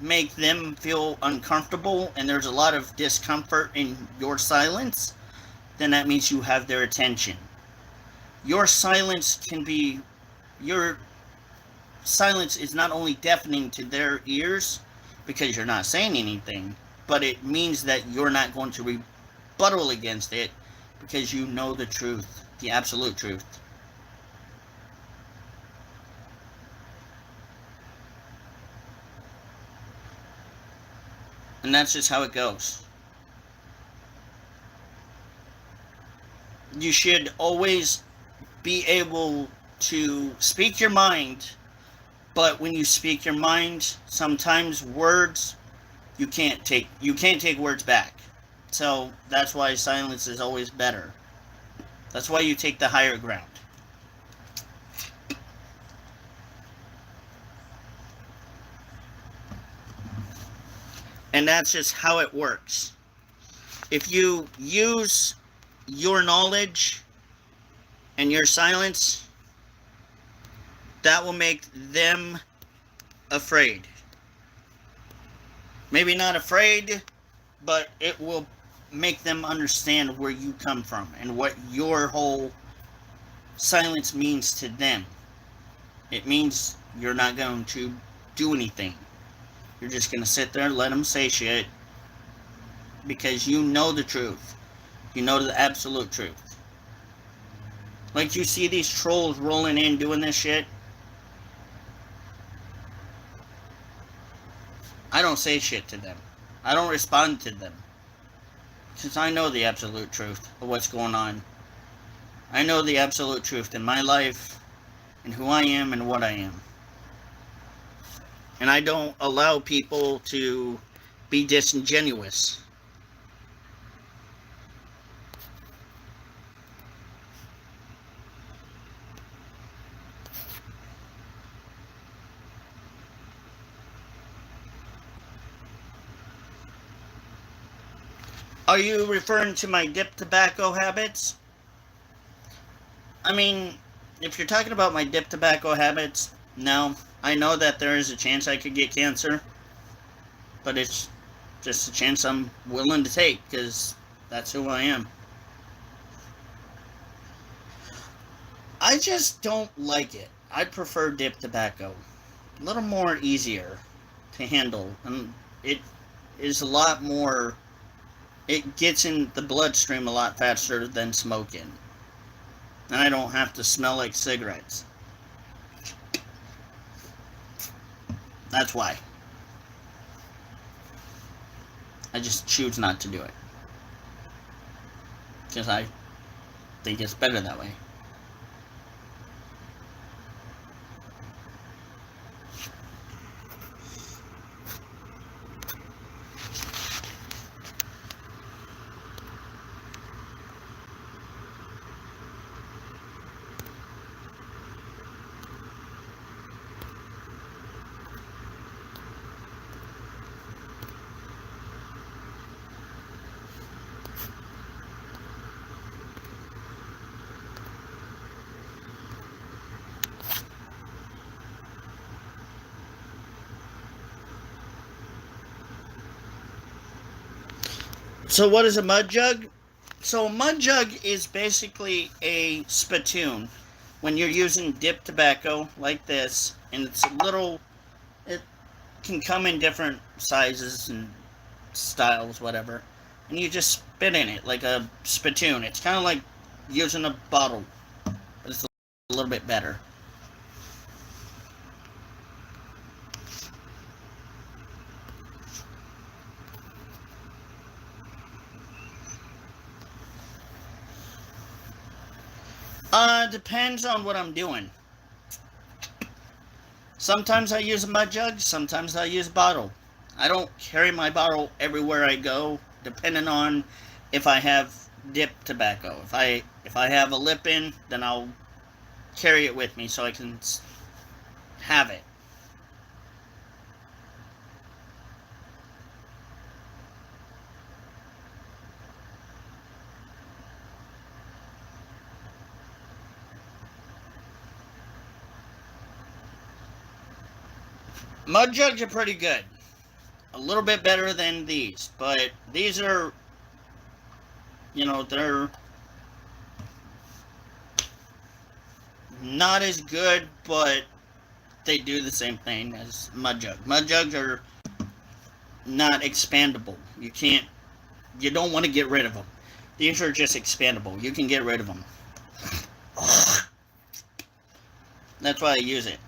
make them feel uncomfortable and there's a lot of discomfort in your silence, then that means you have their attention. Your silence is not only deafening to their ears because you're not saying anything, but it means that you're not going to rebuttal against it because you know the truth, the absolute truth. And that's just how it goes. You should always be able to speak your mind, but when you speak your mind, sometimes words you can't take words back. So that's why silence is always better. That's why you take the higher ground. And that's just how it works. If you use your knowledge and your silence, that will make them afraid. Maybe not afraid, but it will make them understand where you come from and what your whole silence means to them. It means you're not going to do anything. You're just going to sit there and let them say shit because you know the truth. You know the absolute truth. Like you see these trolls rolling in doing this shit. I don't say shit to them. I don't respond to them. Since I know the absolute truth of what's going on. I know the absolute truth in my life and who I am and what I am. And I don't allow people to be disingenuous. Are you referring to my dip tobacco habits? I mean, if you're talking about my dip tobacco habits, no. I know that there is a chance I could get cancer, but it's just a chance I'm willing to take because that's who I am. I just don't like it. I prefer dip tobacco. A little more easier to handle. And is a lot more, it gets in the bloodstream a lot faster than smoking. And I don't have to smell like cigarettes. That's why. I just choose not to do it. Because I think it's better that way. So what is a mud jug? So a mud jug is basically a spittoon when you're using dip tobacco like this, and it's a little, it can come in different sizes and styles, whatever, and you just spit in it like a spittoon. It's kind of like using a bottle, but it's a little bit better. Depends on what I'm doing. Sometimes I use a mud jug, sometimes I use a bottle. I don't carry my bottle everywhere I go, depending on if I have dip tobacco. If I have a lip in, then I'll carry it with me so I can have it. Mud jugs are pretty good. A little bit better than these, but these are, they're not as good, but they do the same thing as mud jugs. Mud jugs are not expandable. You don't want to get rid of them. These are just expandable. You can get rid of them. That's why I use it.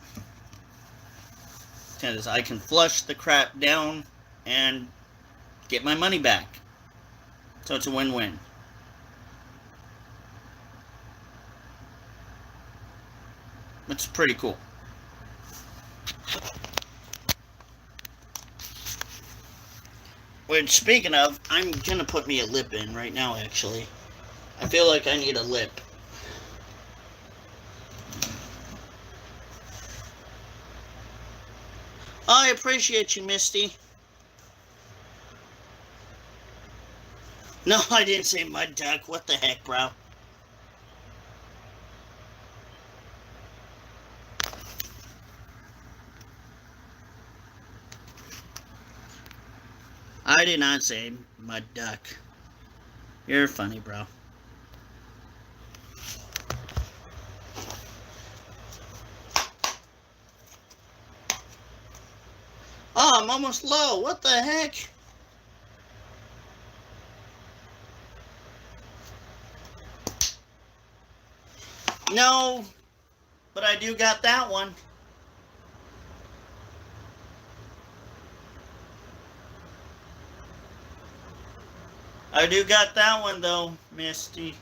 Because I can flush the crap down and get my money back. So it's a win-win. It's pretty cool. Which, speaking of, I'm gonna put me a lip in right now, actually. I feel like I need a lip. I appreciate you, Misty. No, I didn't say mud duck. What the heck, bro? I did not say mud duck. You're funny, bro. Oh, I'm almost low. What the heck? No, but I do got that one. I do got that one, though, Misty.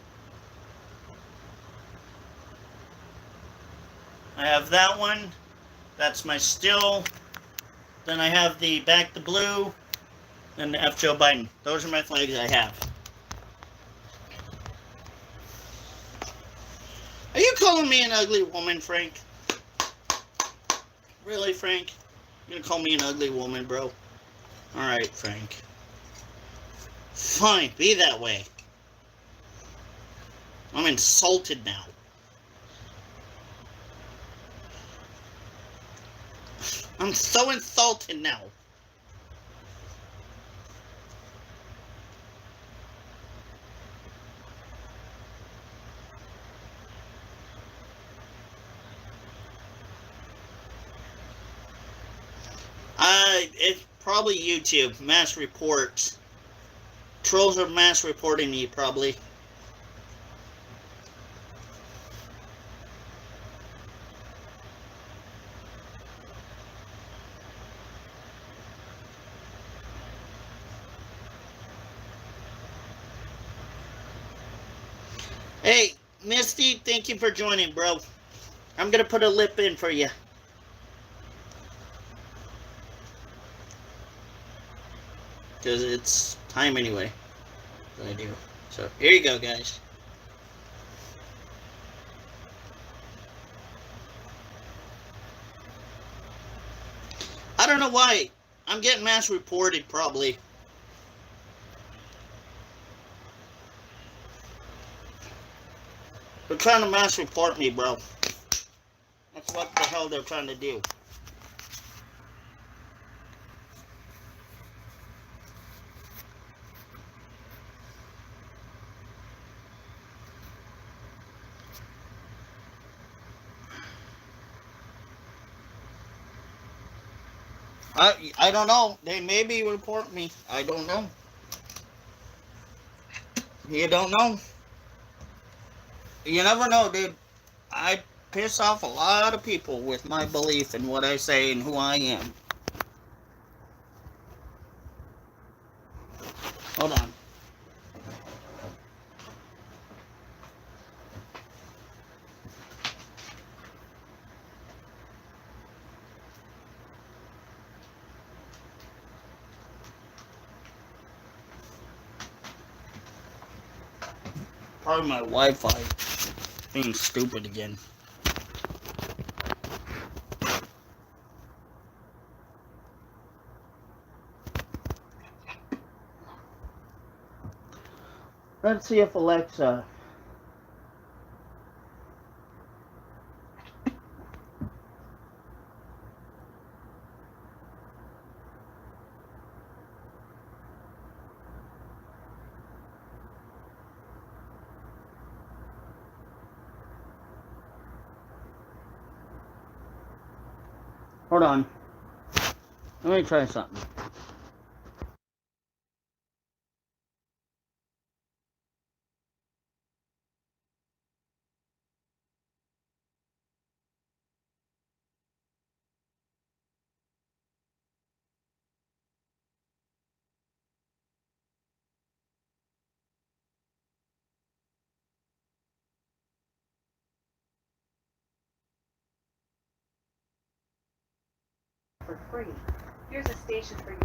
I have that one. That's my still. Then I have the back the blue. And the F Joe Biden. Those are my flags I have. Are you calling me an ugly woman, Frank? Really, Frank? You're gonna call me an ugly woman, bro? Alright, Frank. Fine, be that way. I'm insulted now. I'm so insulted now. Probably YouTube. Mass reports. Trolls are mass reporting me, probably. Hey, Misty, thank you for joining, bro. I'm gonna put a lip in for you. Because it's time anyway. I do. So, here you go, guys. I don't know why. I'm getting mass reported, probably. They're trying to mass report me, bro. That's what the hell they're trying to do. I don't know. They maybe report me. I don't know. You don't know. You never know, dude. I piss off a lot of people with my belief in what I say and who I am. Hold on. Probably my Wi-Fi being stupid again. Let's see if Alexa. Hold on. Let me try something. For free. Here's a station for you.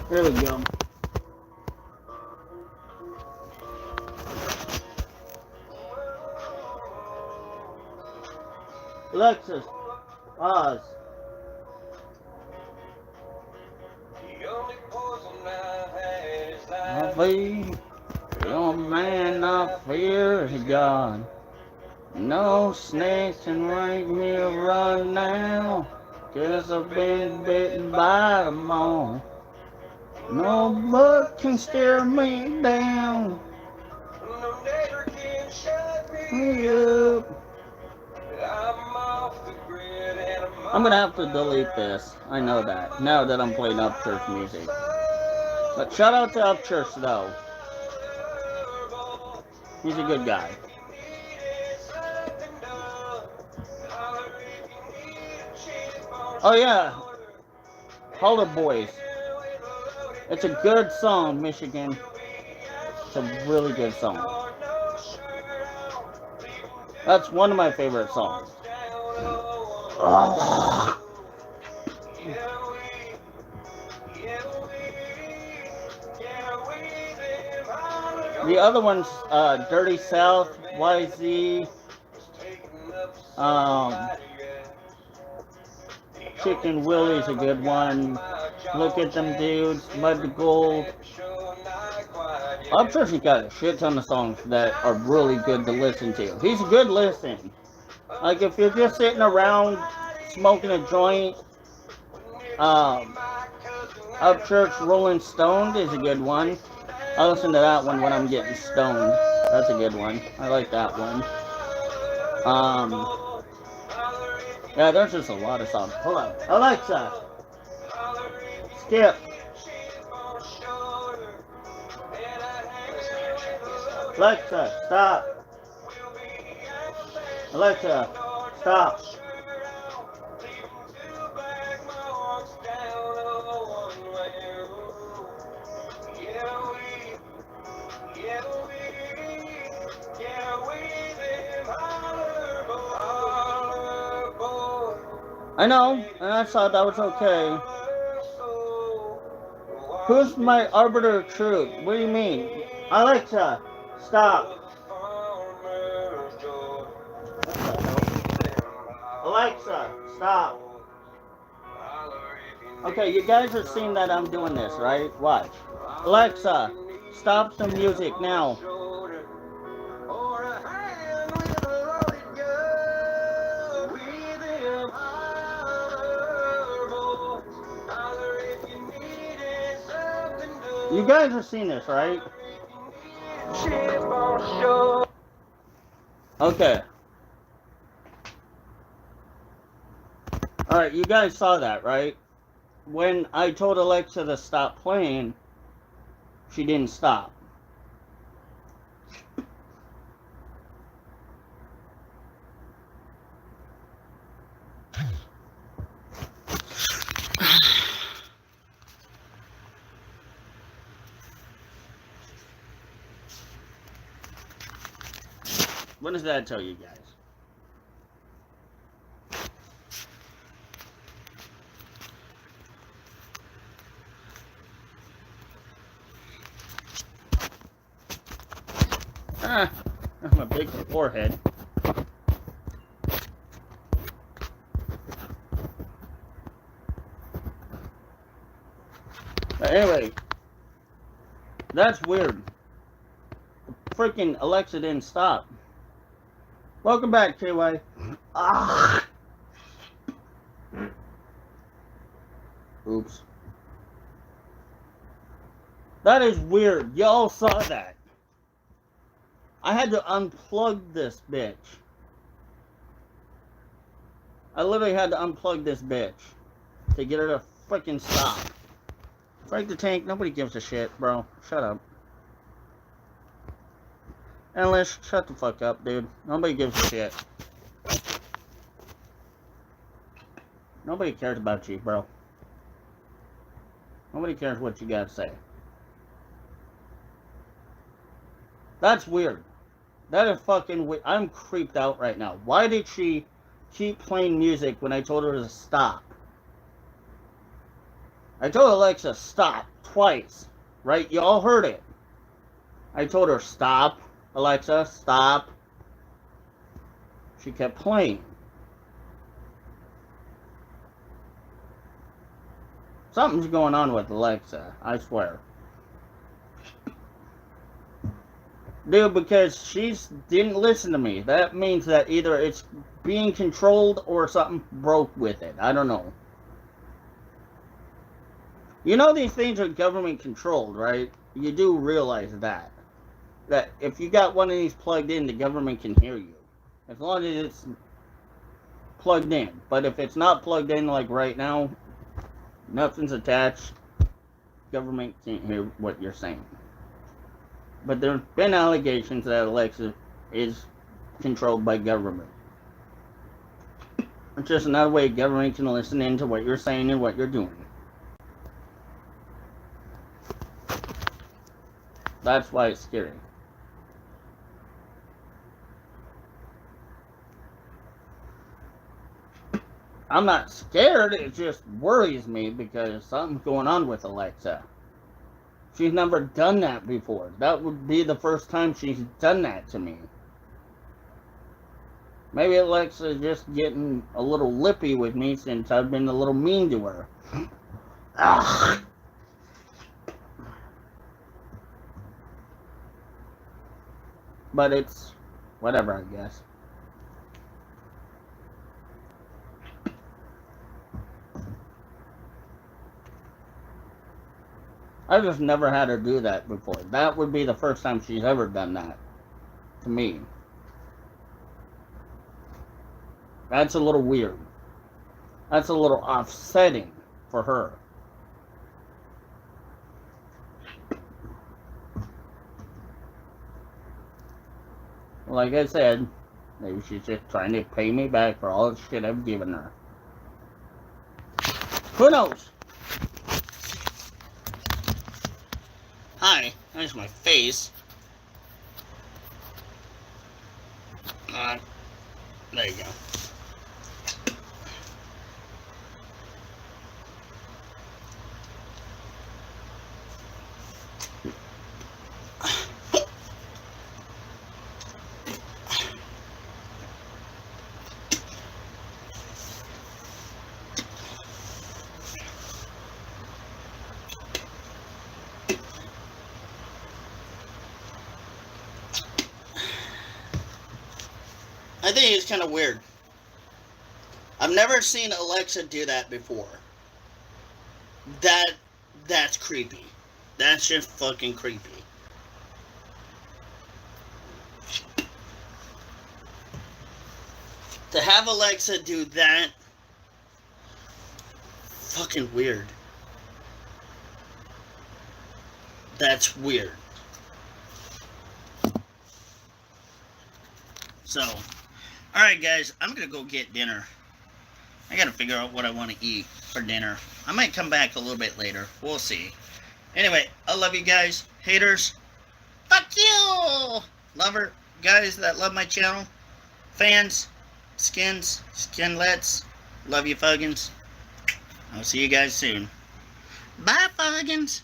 There we go. Alexa, pause. The only man I fear is God. No snakes can make me run now, 'cause I've been bitten by them all. No book can steer me down. No neighbor can shut me up. I'm gonna have to delete this. I know that. Now that I'm playing Upchurch music. But shout out to Upchurch though. He's a good guy. Oh yeah. Holler Boys. It's a good song, Michigan. It's a really good song. That's one of my favorite songs. Oh. The other one's Dirty South, YZ, Chicken Willie's a good one. Look at them dudes, Mud to Gold. Upchurch has got a shit ton of songs that are really good to listen to. He's a good listen. Like if you're just sitting around smoking a joint, Upchurch Rolling Stoned is a good one. I listen to that one when I'm getting stoned. That's a good one. I like that one. Yeah, there's just a lot of songs. Hold on. Alexa, skip. Alexa, stop. Alexa, stop. I know, and I thought that was okay. Who's my arbiter of truth? What do you mean? Alexa, stop. Alexa, stop. Okay, you guys are seeing that I'm doing this, right? Watch. Alexa, stop the music now. You guys are seeing this, right? Okay. Alright, you guys saw that, right? When I told Alexa to stop playing, she didn't stop. What does that tell you guys? Ah, I'm a big forehead. But anyway, that's weird. Freaking Alexa didn't stop. Welcome back, KY. Ah. Oops. That is weird. Y'all saw that. I had to unplug this bitch. I literally had to unplug this bitch to get her to freaking stop. Frank the Tank, nobody gives a shit, bro. Shut up. English, shut the fuck up, dude. Nobody gives a shit. Nobody cares about you, bro. Nobody cares what you gotta say. That's weird. That is fucking weird. I'm creeped out right now. Why did she keep playing music when I told her to stop? I told Alexa stop twice, right? You all heard it. I told her stop, Alexa, stop. She kept playing. Something's going on with Alexa, I swear. Dude, because she didn't listen to me. That means that either it's being controlled or something broke with it. I don't know. You know these things are government controlled, right? You do realize that. That if you got one of these plugged in, the government can hear you. As long as it's plugged in. But if it's not plugged in like right now, nothing's attached, government can't hear what you're saying. But there have been allegations that Alexa is controlled by government. It's just another way government can listen into what you're saying and what you're doing. That's why it's scary. I'm not scared, it just worries me because something's going on with Alexa. She's never done that before. That would be the first time she's done that to me. Maybe Alexa's just getting a little lippy with me since I've been a little mean to her. Ugh. But it's whatever, I guess. I've just never had her do that before. That would be the first time she's ever done that to me. That's a little weird. That's a little offsetting for her. Like I said, maybe she's just trying to pay me back for all the shit I've given her. Who knows? Hi, there's my face. There you go. I think it's kind of weird. I've never seen Alexa do that before. That's creepy. That's just fucking creepy. To have Alexa do that, fucking weird. That's weird. So, alright guys, I'm gonna go get dinner. I gotta figure out what I want to eat for dinner. I might come back a little bit later. We'll see. Anyway, I love you guys. Haters, fuck you! Lover, guys that love my channel. Fans, skinlets, love you fuggins. I'll see you guys soon. Bye fuggins!